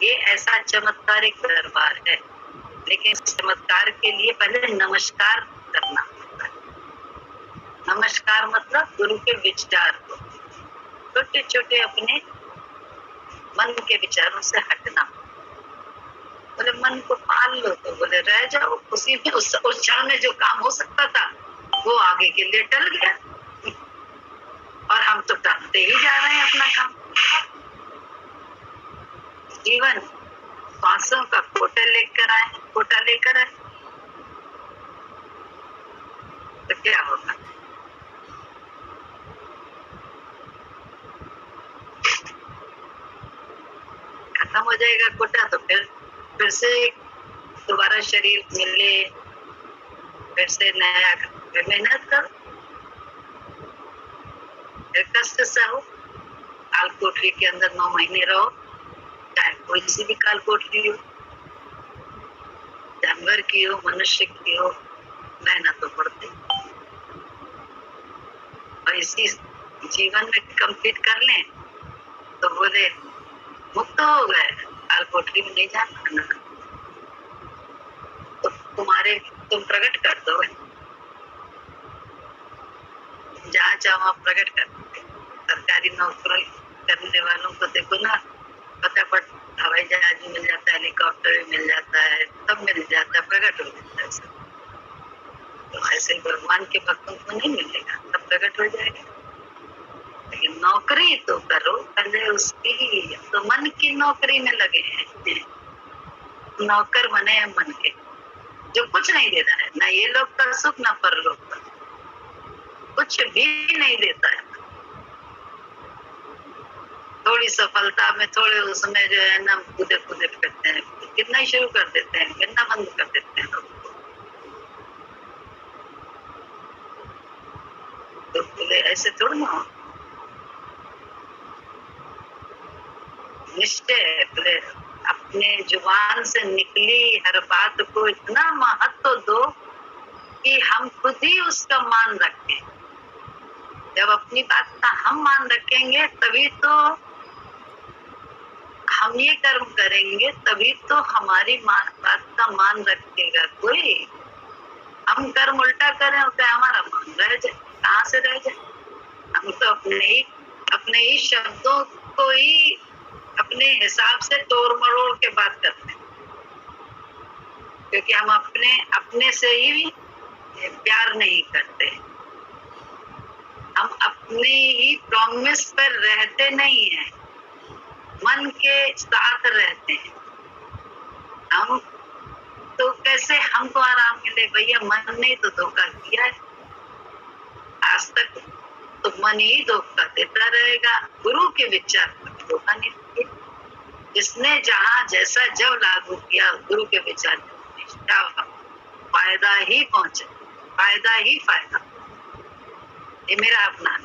ये ऐसा चमत्कारिक दरबार है। लेकिन चमत्कार के लिए पहले नमस्कार करना पड़ता है। नमस्कार मतलब गुरु के विचार को, छोटे छोटे अपने मन के विचारों से हटना। बोले मन को पाल लो, तो बोले रह जाओ उसी में, उस क्षण में जो काम हो सकता था वो आगे के लिए टल गया, और हम तो टालते ही जा रहे हैं अपना काम। जीवन सांसों का कोटा लेकर आए, तो क्या होगा? खत्म हो जाएगा कोटा, तो फिर से दोबारा शरीर मिले, फिर से नया मेहनत करो, फिर कष्ट सहो, काल कोठरी के अंदर 9 महीने रहो, चाहे कोई सी भी काल कोठरी हो, जानवर की हो, मनुष्य की हो, मेहनत तो पड़ती। और इसी जीवन में कंप्लीट कर लें तो बोले मुक्त हो गए, काल कोठरी में नहीं जाना, तो तुम प्रकट कर दो, जहाँ चाहो आप प्रकट कर दो। सरकारी नौकरी करने वालों को देखो ना, फटाफट हवाई जहाज भी मिल जाता है, हेलीकॉप्टर भी मिल जाता है, सब मिल जाता है, प्रकट हो जाता है सब। तो ऐसे भगवान के भक्तों को नहीं मिलेगा, सब प्रकट हो जाएगा। लेकिन नौकरी तो करो पहले उसकी, तो मन की नौकरी में लगे हैं, नौकर बने हैं मन के, जो कुछ नहीं देता है, ना ये लोग का सुख ना परलोक का, कुछ भी नहीं देता है। थोड़ी सफलता में, थोड़े उसमें जो है ना कूदे करते हैं, कितना ही शुरू कर देते हैं, कितना बंद कर देते हैं लोग। तो बोले ऐसे थोड़ा ना निश्चय, बोले अपने जुबान से निकली हर बात को इतना महत्व दो कि हम खुद ही उसका मान रखें। जब अपनी बात का हम मान रखेंगे तभी तो हम ये कर्म करेंगे तभी तो हमारी बात का मान रखेगा कोई। हम कर्म उल्टा करें तो हमारा मान रह जाए, कहाँ से रह जाए। हम तो अपने ही शब्दों को ही अपने हिसाब से तोड़ मरोड़ के बात करते हैं, क्योंकि हम अपने से ही प्यार नहीं करते। हम अपने ही प्रॉमिस पर रहते नहीं हैं, मन के साथ रहते हैं। हम तो कैसे हमको आराम मिले भैया, मन ने तो धोखा दिया है आज तक, तो मन ही धोखा देता रहेगा। गुरु के विचार पर धोखा नहीं दिया। जिसने जहाँ जैसा जब लागू किया गुरु के विचार फायदा ही पहुंचे, फायदा ही फायदा। ये मेरा अपना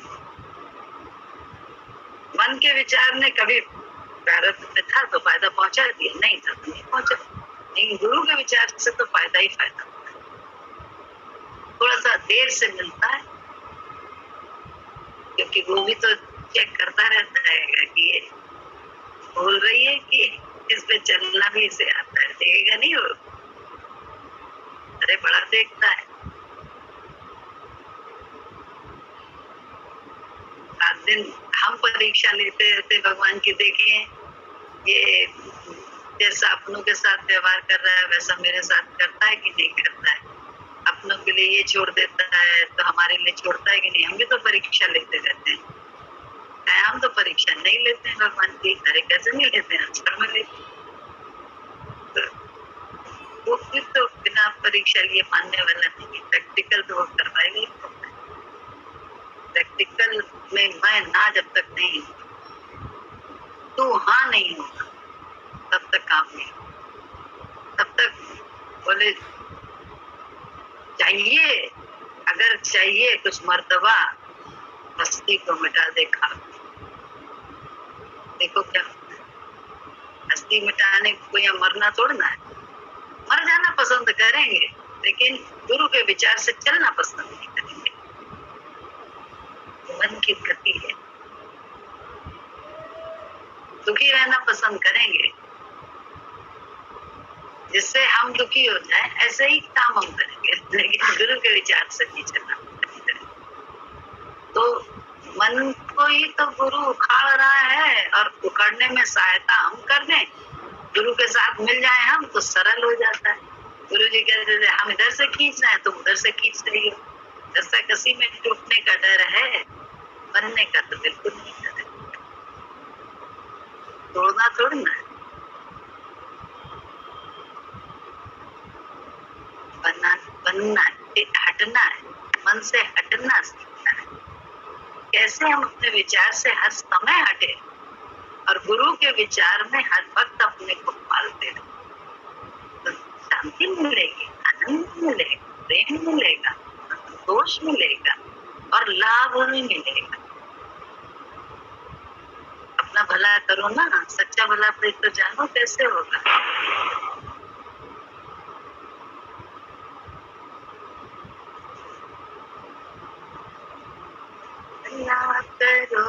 मन के विचार ने कभी प्रारब्ध में था तो फायदा पहुंचा दिया, नहीं था तो नहीं पहुंचा। लेकिन गुरु के विचार से तो फायदा ही फायदा, थोड़ा सा देर से मिलता है, क्योंकि वो भी तो चेक करता रहता है कि ये बोल रही है कि इस पे चलना भी इसे आता है, देखेगा नहीं वो, अरे बड़ा देखता है। सात दिन हम परीक्षा लेते रहते भगवान की, देखिए ये जैसा अपनों के साथ व्यवहार कर रहा है वैसा मेरे साथ करता है कि नहीं करता है। अपनों के लिए ये छोड़ देता है तो हमारे लिए छोड़ता है कि नहीं। हम भी तो परीक्षा लेते रहते हैं, हम तो परीक्षा नहीं लेते हैं भगवान की। अरे कैसे नहीं लेते हैं, अक्षर में लेते। वो फिर तो बिना परीक्षा लिए मानने वाला नहीं। प्रैक्टिकल तो वो करवाएंगे, प्रैक्टिकल में मैं ना जब तक नहीं तू हाँ नहीं होगा तब तक काम नहीं। तब तक बोले चाहिए, अगर चाहिए कुछ मर्तबा हस्ती को मिटा दे खा। देखो क्या हस्ती मिटाने को या मरना तोड़ना है। मर जाना पसंद करेंगे लेकिन गुरु के विचार से चलना पसंद नहीं करेंगे। मन की गति है, दुखी रहना पसंद करेंगे, जिससे हम दुखी हो जाए ऐसे ही काम हम करेंगे, लेकिन गुरु के विचार से नहीं चलना पसंद करेंगे। तो मन को ही तो गुरु उखाड़ रहा है, और उखाड़ने में सहायता हम कर दें, गुरु के साथ मिल जाए हम तो सरल हो जाता है। गुरु जी कहते थे हम इधर से खींच रहे हैं तुम उधर से खींच रही हो। ऐसा किसी में टूटने का डर है, बनने का तो बिल्कुल नहीं डर है। तोड़ना तोड़ना है, बनना हटना है, मन से हटना सीखना है। कैसे हम अपने विचार से हर समय हटे और गुरु के विचार में हर वक्त अपने को पालते रहे, तो शांति मिलेगी, आनंद मिलेगा, प्रेम मिलेगा, संतोष मिलेगा और लाभ भी मिलेगा। अपना भला करो ना, सच्चा भला तो जानो कैसे होगा। भला करो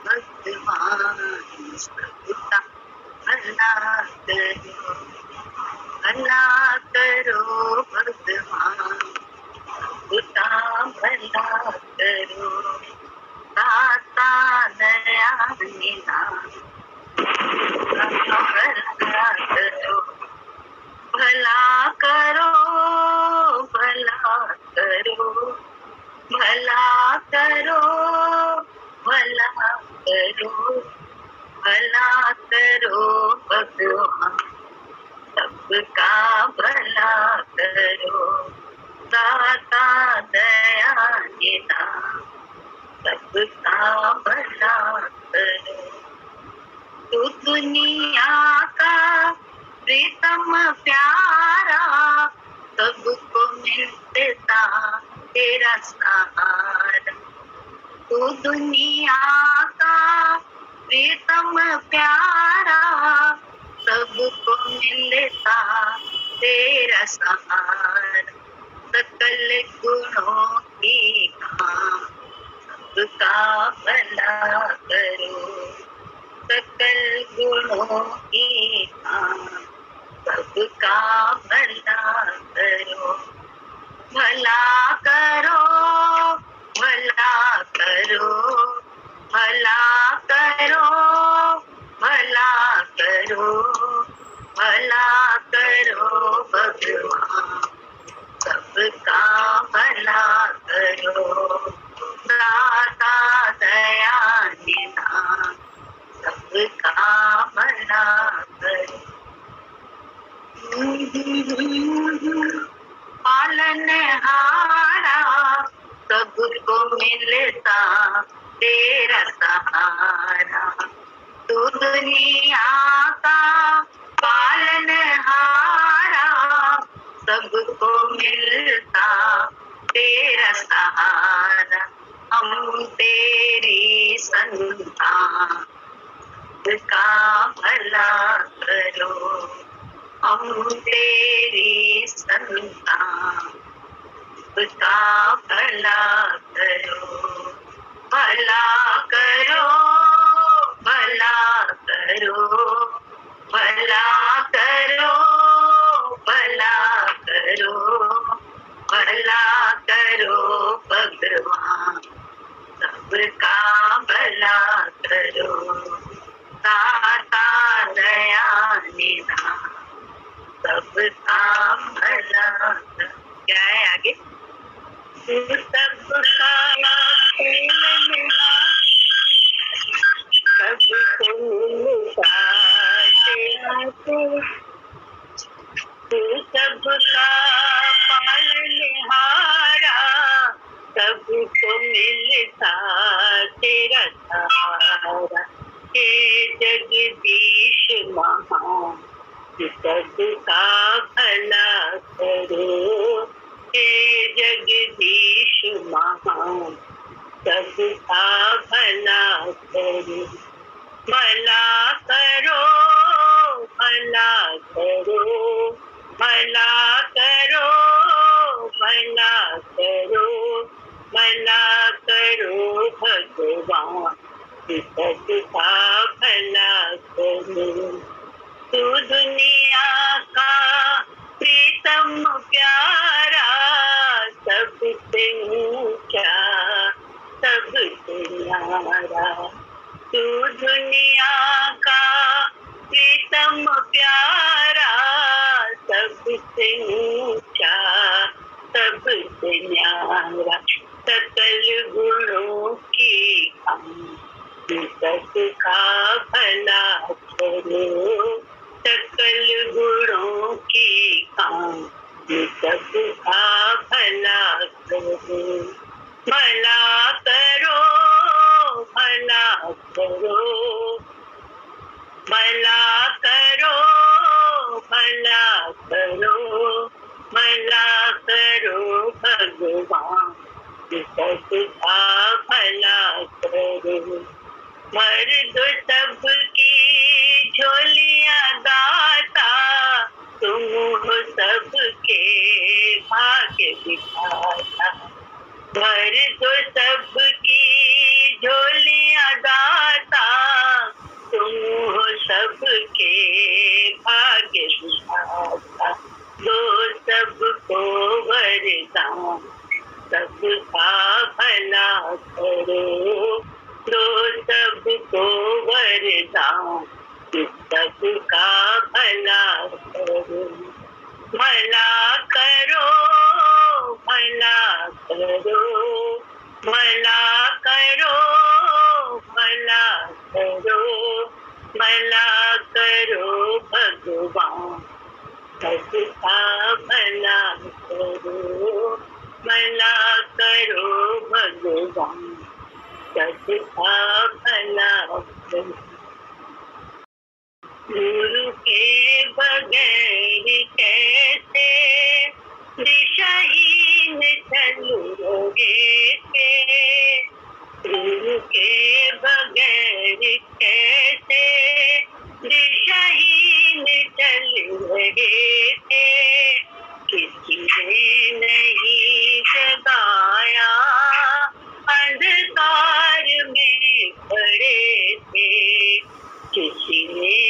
भगवान सबका भला करो, भला करो भगवान सबका भला करो, दाता दया निधान भला करो, भला करो, भला करो, भला करो, भला करो, भला करो भगवान सबका भला करो, दाता दया निधान सबका भला करो। तू दुनिया का प्रीतम प्यारा सबको मिलता तेरा सहारा। तू दुनिया का प्रीतम प्यारा सबको मिलता तेरा सहारा। सकल गुणों की खां सबका भला करो, सकल गुणों दोनों की हाँ, सबका भला करो, भला करो, भला करो, भला करो, भला करो, भला करो भगवान, सबका भला करो, दाता दया निधान, सबका भला करो। पालनहारा सबको मिलता तेरा सहारा, तू दुनिया का पालनहारा सबको मिलता तेरा सहारा, हम तेरी संतान, सबका भला करो, हम तेरी संतान, सबका भला करो, भला करो, भला करो, भला करो, भला करो, भला करो भगवान, सबका भला करो, दाता दया निधान, सबका भला करो। क्या है आगे? सबका सबको मिलता सबका पालनहारा, सबको मिलता तेरा सहारा, हे जगदीश महान, सबका भला करो, हे जगदीश महान, सबका भला करो, भला करो, भला करो, भला करो, भला करो, भला करो भगवान, सबका भला करो, तू दुनिया का प्रीतम प्यारा, सबसे ऊंचा सबसे न्यारा, तू दुनिया का प्रीतम प्यारा, सबसे ऊंचा सबसे न्यारा, सकल गुणों की हम सबका भला करो, सकल गुणों की काम सबका भला करो, भला करो, भला करो, भला करो, भला करो, भला करो भगवान, सबका भला करो, भर दो सबकी झोलियां दाता, तुम हो सबके भाग्य विधाता, भर दो सबकी झोलियां दाता, तुम हो सबके भाग्य विधाता, दो सबको वरदान, सबका भला करो, दो सबको वरदान, सबका भला करो, भला करो, भला करो, भला करो, भला करो, भला करो भगवान, सबका भला करो, भला करो भगवान, सबका भला करो, गुरु के बगैर कैसे दिशाहीन चलोगे थे, गुरु के बगैर कैसे दिशाहीन चल रहे थे, किसी ने नहीं जगाया, अंधकार में खड़े थे, किसी ने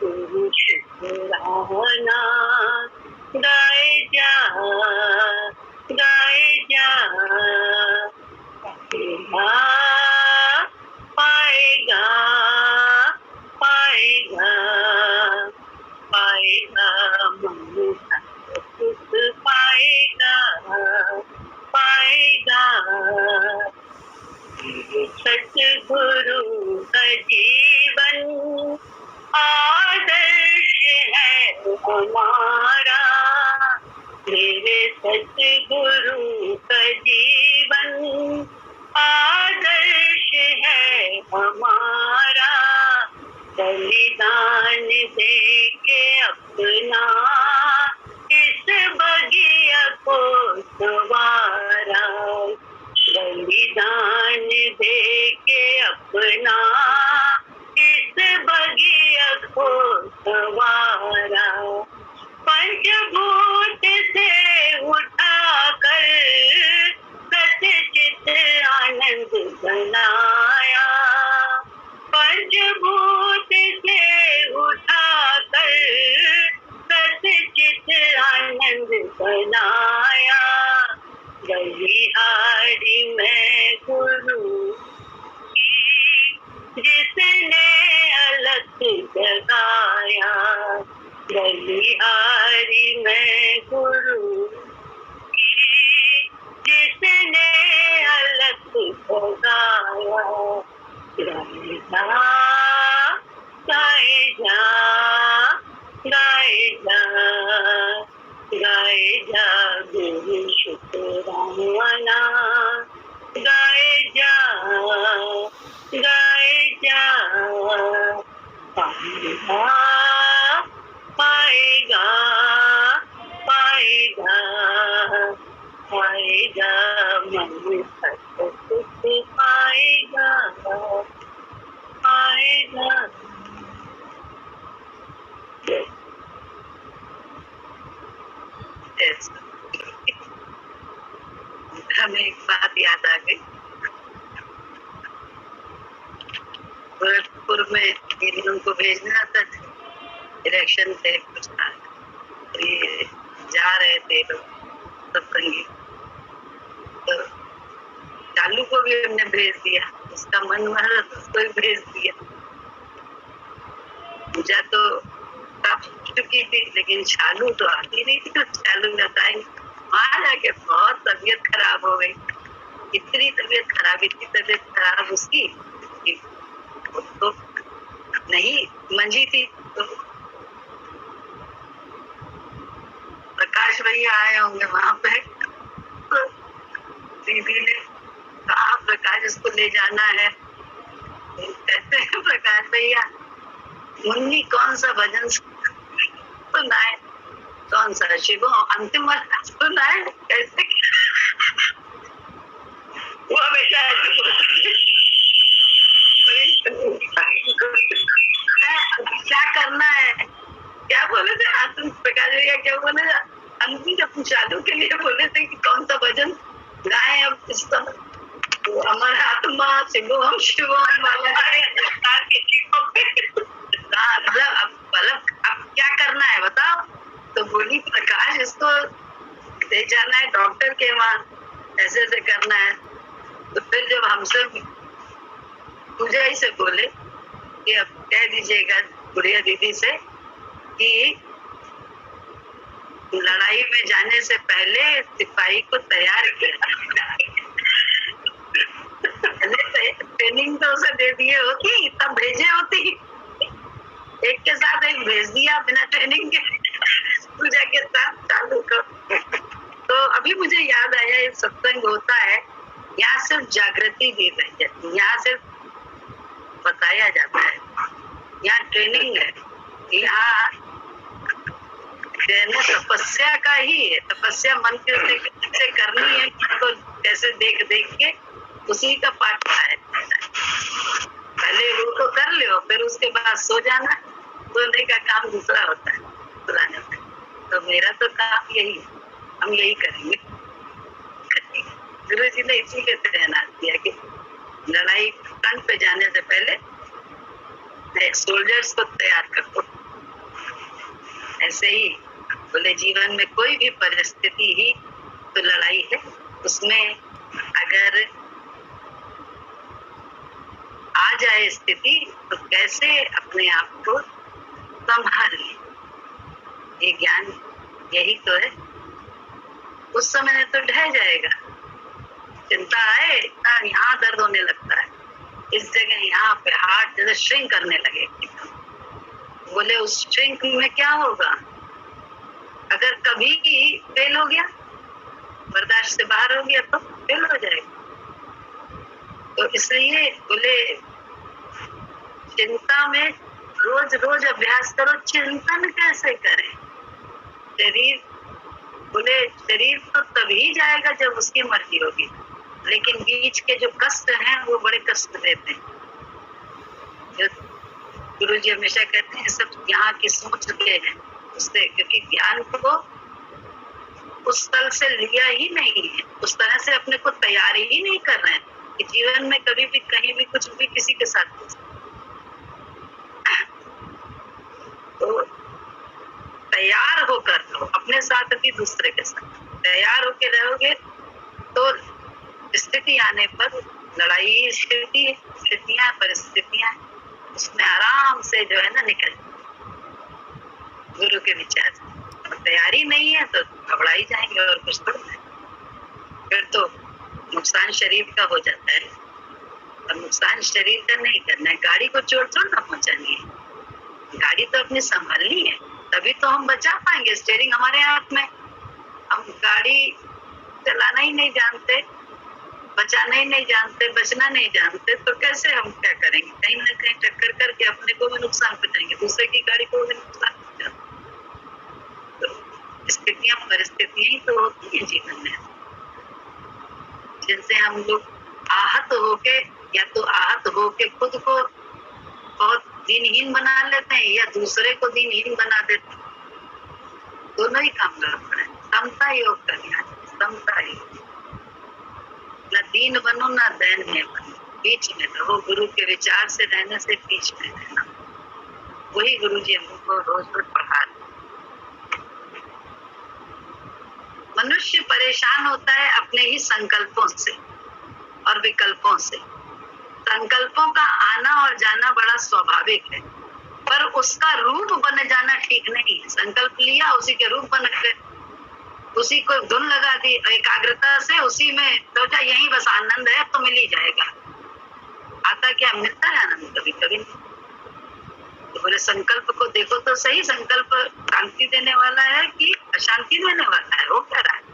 गुरु शुक्राना, गाए जा पाएगा पाएगा पाएगा पाएगा मनुष्य सुख पाएगा पाएगा। सतगुरु का जीवन आदर्श है हमारा, मेरे सतगुरु का जीवन आदर्श है हमारा। बलिदान दे के अपना इस बगिया को संवारा, बलिदान दे के अपना इस बगिया को संवारा। पंचभूत से उठाकर सच्चित आनंद बनाया, पंचभूत से उठाकर सच्चित आनंद बनाया। बलिहारी में गुरु जिसने अलग जगाया, बलिहारी में गुरु जिसने अलग जगाया। गाए जा गाए जा गाए जा गुरु शुक्राना, गाए जा पाएगा पाएगा पाएगा पाएगा मनुष्य सुख पाएगा पाएगा। हमें एक बात याद आ गई, गोरखपुर में इन उनको भेजना था, इलेक्शन थे कुछ, ये जा रहे थे लोग सब संगी, तो चालू को भी हमने भेज दिया, उसका मन मारा तो उसको भी भेज दिया। पूजा तो काफ चुकी थी, लेकिन चालू तो आती नहीं थी, तो चालू बताएंगे। वहां जाके बहुत तबीयत खराब हो गई, इतनी तबीयत खराब उसकी, तो नहीं मंजी थी, तो प्रकाश भैया आए होंगे वहां पे, तो दीदी ने कहा प्रकाश इसको ले जाना है। कहते हैं प्रकाश भैया मुन्नी कौन सा भजन सुनाए, कौन सा शिवो अंतिम सुनाए, कैसे वो हमेशा क्या करना है, क्या बोले थे आत्म प्रकाश भैया, क्या बोले थे अंतिम जब चालू के लिए बोले थे कि कौन सा भजन गाए अब इस समय, तो अमर आत्मा शिवोम शिवोम वाला मतलब अब क्या करना है बताओ। तो बोली प्रकाश इसको ले जाना है डॉक्टर के वहाँ, ऐसे ऐसे करना है। तो फिर जब हमसे पूजा ही से बोले कि अब कह दीजिएगा बुढ़िया दीदी से कि लड़ाई में जाने से पहले सिपाही को तैयार किया, ट्रेनिंग तो उसे दे दिए होती तब भेजे होती, एक के साथ एक भेज दिया बिना ट्रेनिंग के पूजा के साथ चालू कर। तो अभी मुझे याद आया ये सत्संग होता है, यहाँ सिर्फ जागृति दी रही है, यहाँ सिर्फ बताया जाता है, यहाँ ट्रेनिंग है, यहाँ तपस्या का ही है, तपस्या मन से करनी है, तो कैसे देख देख के उसी का पाठ है। पहले वो तो कर लो, फिर उसके बाद सो जाना, सोने का काम दूसरा होता है सुलाने में। तो मेरा तो काम यही है, हम यही करेंगे। गुरु जी ने इसीलिए तैनात किया कि लड़ाई फ्रंट पे जाने से पहले सोल्जर्स को तैयार कर दो, ऐसे ही बोले जीवन में कोई भी परिस्थिति ही तो लड़ाई है, उसमें अगर आ जाए स्थिति तो कैसे अपने आप को संभाल ले, ये ज्ञान यही तो है। उस समय तो ढह जाएगा, चिंता आए यहाँ दर्द होने लगता है, इस जगह यहाँ पे हार्ट जैसे श्रिंक करने लगे। बोले उस श्रिंक में क्या होगा, अगर कभी फेल हो गया, बर्दाश्त से बाहर हो गया तो फेल हो जाएगा। तो इसलिए बोले चिंता में रोज रोज अभ्यास करो। चिंतन कैसे करें, शरीर बोले शरीर तो तभी जाएगा जब उसकी मर्जी होगी, लेकिन बीच के जो कष्ट हैं वो बड़े कष्ट देते हैं। गुरु जी हमेशा कहते हैं सब यहाँ की सोच के हैं उससे, क्योंकि ज्ञान को उस तल से लिया ही नहीं है, उस तरह से अपने को तैयार ही नहीं कर रहे हैं कि जीवन में कभी भी कहीं भी कुछ भी किसी के साथ हो सकता। तो तैयार होकर रहो, अपने साथ भी दूसरे के साथ तैयार होके रहोगे तो स्थिति आने पर, लड़ाई स्थितियां परिस्थितियां, उसमें आराम से जो है ना निकल गुरु के विचार से। और तैयारी नहीं है तो घबराई जाएंगे और कुछ तो फिर तो नुकसान शरीर का हो जाता है, और नुकसान शरीर का नहीं करना है। गाड़ी को चोट थोड़ा ना पहुंचानी है, गाड़ी तो अपनी संभालनी है, तभी तो हम बचा पाएंगे। स्टीयरिंग हमारे हाथ में, हम गाड़ी चलाना ही नहीं जानते, बचाना ही नहीं जानते, बचना नहीं जानते, तो कैसे हम क्या करेंगे, कहीं ना कहीं टक्कर करके अपने को भी नुकसान पहुंचाएंगे, दूसरे की गाड़ी को भी नुकसान पहुंचाएंगे। तो स्थितियां परिस्थितियां ही तो होती है जीवन में, जिनसे हम लोग आहत होके, या तो आहत होके खुद को बहुत दीनहीन बना लेते हैं या दूसरे को दीनहीन बना देते हैं। दोनों ही काम करना पड़े, समता योग करना, समता योग, न दीन बनो न दैन में बनो, बीच में रहो। गुरु के विचार से रहने से बीच में रहना, वही गुरु जी हमको रोज रोज पढ़ा। मनुष्य परेशान होता है अपने ही संकल्पों से और विकल्पों से। संकल्पों का आना और जाना बड़ा स्वाभाविक है, पर उसका रूप बन जाना ठीक नहीं है। संकल्प लिया, उसी के रूप बन गए, उसी को धुन लगा दी एकाग्रता से, उसी में सोचा यही बस आनंद है तो मिल ही जाएगा। आता क्या, मिलता है आनंद कभी कभी नहीं। तो बोले संकल्प को देखो तो सही, संकल्प शांति देने वाला है कि अशांति देने वाला है, वो कह रहा है।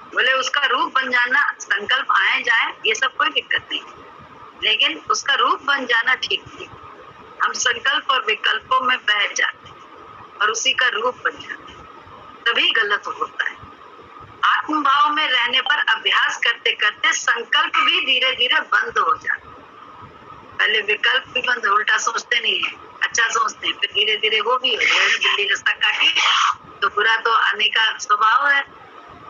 बोले उसका रूप बन जाना, संकल्प आए जाए ये सब कोई दिक्कत नहीं, लेकिन उसका रूप बन जाना ठीक नहीं। हम संकल्प और विकल्पों में बह जाते हैं और उसी का रूप बन जाते हैं, तभी गलत होता है। आत्म भाव में रहने पर अभ्यास करते करते संकल्प भी धीरे धीरे बंद हो जाते। पहले विकल्प भी बंद, उल्टा सोचते नहीं है, अच्छा सोचते हैं, फिर धीरे धीरे वो भी हो जाए। बिल्ली रास्ता काटी तो बुरा तो आने का स्वभाव है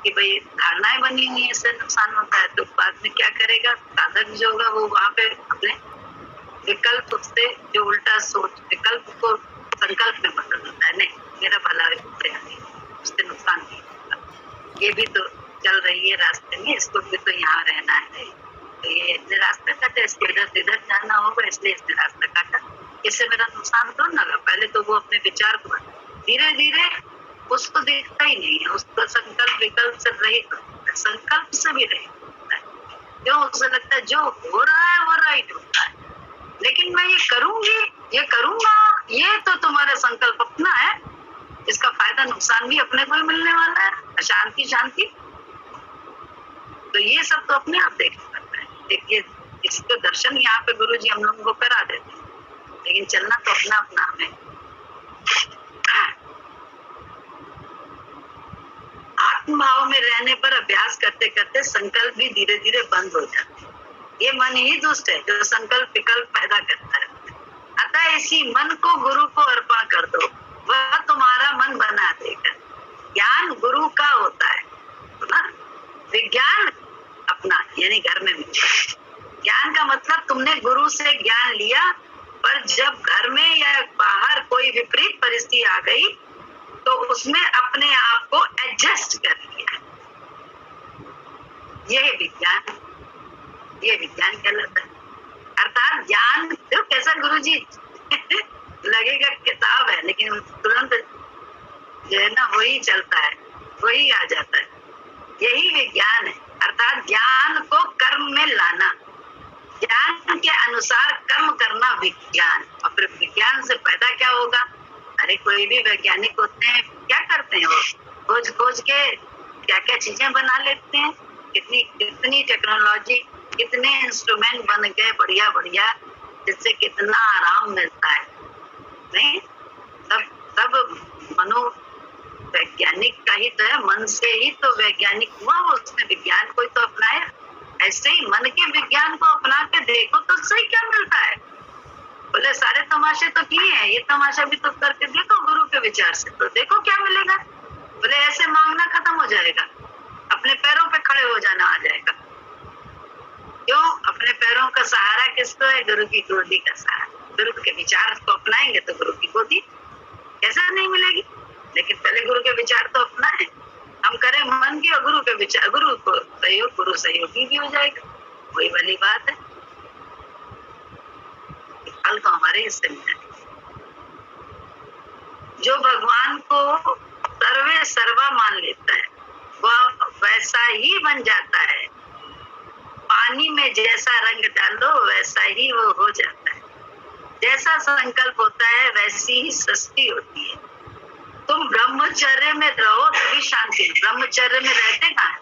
कि भाई धारणाएं बनी हुई है, इससे नुकसान होता है। तो बाद में क्या करेगा, साधक जो होगा वो वहां पे अपने विकल्प से जो उल्टा सोच, विकल्प को संकल्प में बदल देता है। नहीं, मेरा भला उससे नुकसान नहीं होगा, ये भी तो चल रही है रास्ते में, इसको भी तो यहाँ रहना है, तो ये इसने रास्ता काटा, इसको इधर से इधर जाना होगा, इसलिए इसने रास्ता काटा, इससे मेरा नुकसान तो ना लगा। पहले तो वो अपने विचार को, धीरे धीरे उसको देखता ही नहीं है, उसको संकल्प विकल्प से रहित होता है, संकल्प से भी रहित होता है। क्यों, उसे लगता है जो हो रहा है वो राइट होता है, लेकिन मैं ये करूंगी, ये करूंगा, ये तो तुम्हारा संकल्प अपना है, इसका फायदा नुकसान भी अपने को ही मिलने वाला है, अशांति शांति। तो ये सब तो अपने आप देखना पड़ता है। देखिए इसको दर्शन यहाँ पे गुरु जी हम लोगों को करा देते हैं, लेकिन चलना तो अपना अपना हमें। आत्म भाव में रहने पर अभ्यास करते करते संकल्प भी धीरे धीरे बंद हो जाते हैं। ये मन ही दुष्ट है जो संकल्प विकल्प पैदा करता है। अतः इसी मन को गुरु को अर्पण कर दो, वह तुम्हारा मन बना देगा। ज्ञान गुरु का होता है ना, विज्ञान अपना, यानी घर में ज्ञान का मतलब तुमने गुरु से ज्ञान लिया, पर जब घर में या बाहर कोई विपरीत परिस्थिति परिस्थिति आ गई तो उसमें अपने आप को एडजस्ट कर लिया। ये विज्ञान कहलाता है। अर्थात ज्ञान तो कैसा गुरुजी लगेगा किताब है, लेकिन तुरंत जो है ना वही चलता है, वही आ जाता है। यही विज्ञान है। अर्थात ज्ञान को कर्म में लाना, ज्ञान के अनुसार कर्म करना विज्ञान। और फिर विज्ञान से पैदा क्या होगा? अरे कोई भी वैज्ञानिक होते हैं, क्या करते हैं वो? खोज खोज के क्या क्या चीजें बना लेते हैं। कितनी टेक्नोलॉजी, कितने इंस्ट्रूमेंट बन गए बढ़िया बढ़िया, जिससे कितना आराम मिलता है। नहीं, सब मनो वैज्ञानिक का ही तो है, मन से ही तो वैज्ञानिक हुआ, उसने विज्ञान को ही तो अपनाया। ऐसे ही मन के विज्ञान को अपना के देखो तो सही क्या मिलता है। बोले सारे तमाशे तो किए हैं, ये तमाशा भी तो करके देखो गुरु के विचार से, तो देखो क्या मिलेगा। बोले ऐसे मांगना खत्म हो जाएगा, अपने पैरों पे खड़े हो जाना आ जाएगा। क्यों? अपने पैरों का सहारा किसको है? गुरु की गोदी का सहारा। गुरु के विचार को अपनाएंगे तो गुरु की गोदी कैसा नहीं मिलेगी। लेकिन पहले गुरु के विचार तो अपनाएं। हम करें मन की और गुरु के विचार, गुरु को सहयोग, गुरु सहयोगी भी हो जाएगा। वही वाली बात है। फल तो हमारे हिस्से में है। जो भगवान को सर्वे सर्वा मान लेता है वह वैसा ही बन जाता है। पानी में जैसा रंग डालो वैसा ही वो हो जाता है। जैसा संकल्प होता है वैसी ही सृष्टि होती है। तुम ब्रह्मचर्य में रहो तभी शांति। ब्रह्मचर्य में रहते कहाँ हैं?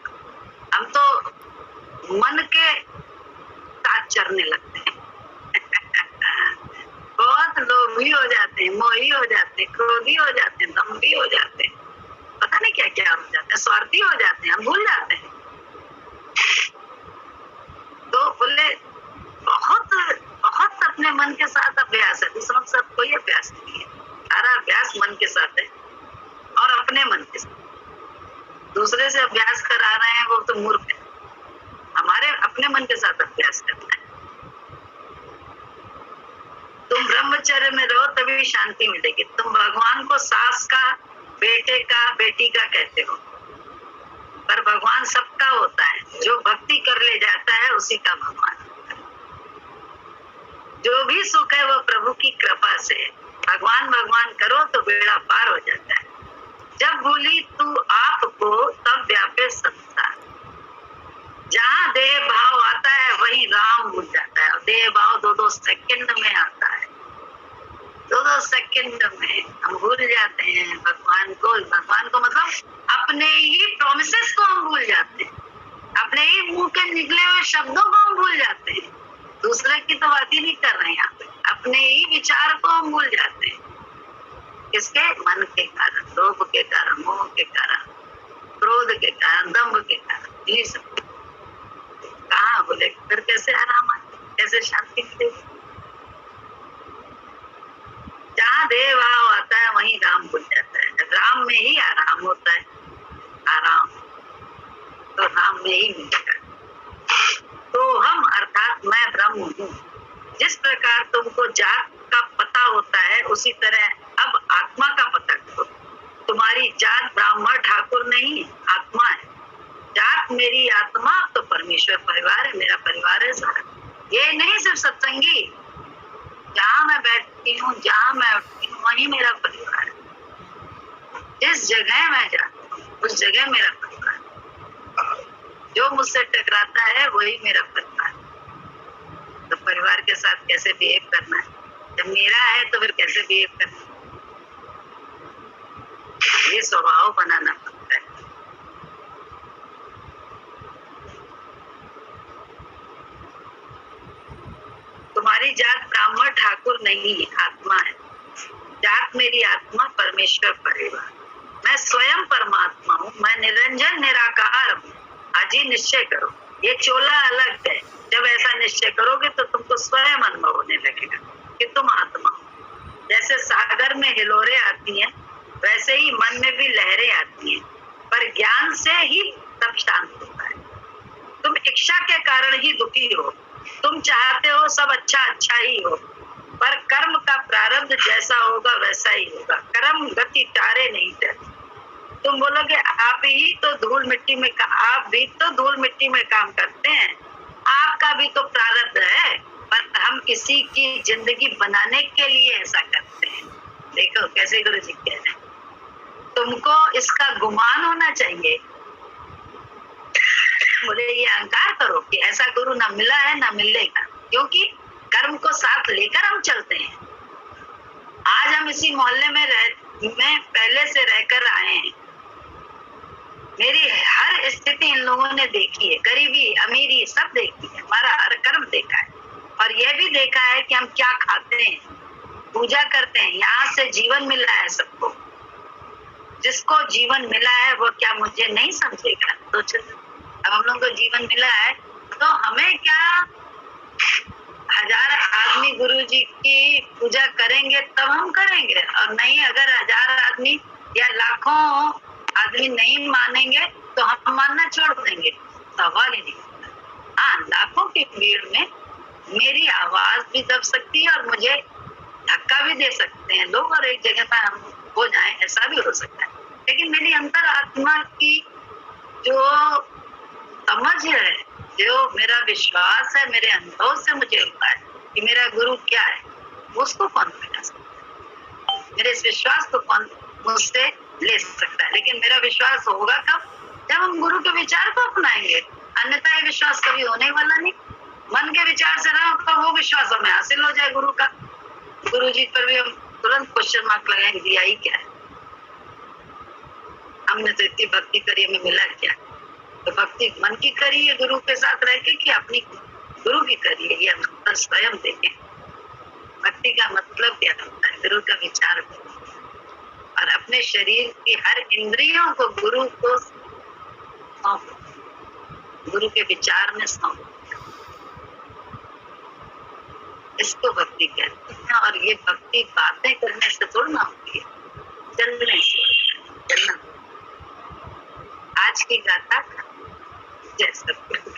हम तो मन के साथ चरने लगते हैं बहुत लोभी हो जाते हैं, मोही हो जाते हैं, क्रोधी हो जाते हैं, दम्भी हो जाते हैं, पता नहीं क्या क्या हो जाता है, स्वार्थी हो जाते हैं, हम भूल जाते हैं। तो बोले बहुत बहुत अपने मन के साथ अभ्यास है। दूसरों के साथ कोई अभ्यास नहीं है। सारा अभ्यास मन के साथ है और अपने मन के साथ। दूसरे से अभ्यास करा रहे हैं वो तो मूर्ख है। हमारे अपने मन के साथ अभ्यास करना है। तुम ब्रह्मचर्य में रहो तभी शांति मिलेगी। तुम भगवान को सास का, बेटे का, बेटी का कहते हो, पर भगवान सबका होता है। जो भक्ति कर ले जाता है उसी का भगवान होता है। जो भी सुख है वो प्रभु की कृपा से। भगवान भगवान करो तो बेड़ा पार हो जाता है। जब भूली तू आपको तब व्यापे संसार। जहाँ देह भाव आता है वही राम भूल जाता है। देह भाव 2-2 सेकंड में आता है। 2-2 सेकंड में हम भूल जाते हैं भगवान को। भगवान को मतलब अपने ही प्रोमिसेस को हम भूल जाते हैं। अपने ही मुंह के निकले हुए शब्दों को हम भूल जाते हैं। दूसरे की तो बात ही नहीं कर रहे हैं यहाँ पे। अपने ही विचार को हम भूल जाते हैं। किसके? मन के कारण, लोभ के कारण, मोह के कारण, क्रोध के कारण, दम्भ के कारण। ये सब कहाँ बोले फिर कैसे आराम आए, कैसे शांति मिलेगी? जहाँ देह भाव आता है वहीं राम भूल जाता है। राम में ही आराम होता है। आराम तो राम में ही मिलेगा। तो हम अर्थात मैं ब्रह्म हूँ। जिस प्रकार तुमको जात का पता होता है उसी तरह अब आत्मा का पता करो। तुम्हारी जात ब्राह्मण ठाकुर नहीं, आत्मा है। जात मेरी आत्मा तो परमेश्वर परिवार है, मेरा परिवार है सारा। ये नहीं सिर्फ सत्संगी, जहाँ मैं बैठती हूँ, जहाँ मैं उठती हूँ वही मेरा परिवार है। जिस जगह मैं जाती हूँ उस जगह मेरा परिवार है। जो मुझसे टकराता है वही मेरा परिवार है। तो परिवार के साथ कैसे बिहेव करना है? जब मेरा है तो फिर कैसे बिहेव करना है? ये स्वभाव बनाना पड़ता है। तुम्हारी जात ब्राह्मण ठाकुर नहीं है, आत्मा है। जात मेरी आत्मा परमेश्वर परिवार। मैं स्वयं परमात्मा हूँ। मैं निरंजन निराकार हूँ। आज ही निश्चय करो। ये चोला अलग है। जब ऐसा निश्चय करोगे तो तुमको स्वयं अनुभव होने लगेगा कि तुम आत्मा हो। जैसे सागर में हिलोरें आती हैं वैसे ही मन में भी लहरें आती हैं, पर ज्ञान से ही सब शांत होता है। तुम इच्छा के कारण ही दुखी हो। तुम चाहते हो सब अच्छा अच्छा ही हो, पर कर्म का प्रारब्ध जैसा होगा वैसा ही होगा। कर्म गति टारे नहीं जाती। तुम बोलोगे आप ही तो धूल मिट्टी में आप भी तो धूल मिट्टी में काम करते हैं, आपका भी तो प्रारब्ध है, पर हम किसी की जिंदगी बनाने के लिए ऐसा करते हैं। देखो कैसे गुरु जी कह रहे हैं, तुमको इसका गुमान होना चाहिए। बोले ये अहंकार करो कि ऐसा गुरु ना मिला है ना मिलेगा, क्योंकि कर्म को साथ लेकर हम चलते हैं। आज हम इसी मोहल्ले में पहले से रहकर आए हैं। मेरी हर स्थिति इन लोगों ने देखी है, गरीबी अमीरी सब देखी है, हमारा हर कर्म देखा है, और यह भी देखा है कि हम क्या खाते हैं, पूजा करते हैं। यहाँ से जीवन मिला है सबको, जिसको जीवन मिला है वो क्या मुझे नहीं समझेगा? तो अब हम लोगों को जीवन मिला है तो हमें क्या 1000 आदमी गुरुजी की पूजा करेंगे तब हम करेंगे, और नहीं अगर 1000 आदमी या लाखों आदमी नहीं मानेंगे तो हम मानना छोड़ देंगे, सवाल ही नहीं। हाँ, लाखों की भीड़ में मेरी आवाज भी दब सकती है और मुझे धक्का भी दे सकते हैं लोग, और एक जगह पर हम हो जाएं, ऐसा भी हो सकता है। लेकिन मेरी अंतर आत्मा की जो समझ है, जो मेरा विश्वास है, मेरे अनुभव से मुझे होता है कि मेरा गुरु क्या है, उसको कौन मिटा सकता है? मेरे इस विश्वास को कौन मुझसे ले सकता है? लेकिन मेरा विश्वास होगा कब? जब हम गुरु के विचार को अपनाएंगे, अन्यथा ये विश्वास कभी होने वाला नहीं। मन के विचार से रहो तो वो विश्वास हमें हासिल हो जाए गुरु का। गुरु जी पर भी हम तुरंत क्वेश्चन मार्क लगाएंगे, दिया ही क्या है? हमने तो इतनी भक्ति करी, हमें मिला क्या? तो भक्ति मन की करी है गुरु के साथ रह के, कि अपनी गुरु की करी है, ये मतलब स्वयं देखें। भक्ति का मतलब क्या होता है? गुरु का विचार और अपने शरीर की हर इंद्रियों को गुरु को सौंप, गुरु के विचार में सौंप, इसको भक्ति कहते हैं। और ये भक्ति बातें करने से थोड़ी ना होती है, चलने से, चलना। आज की गाथा जय सतगुरु।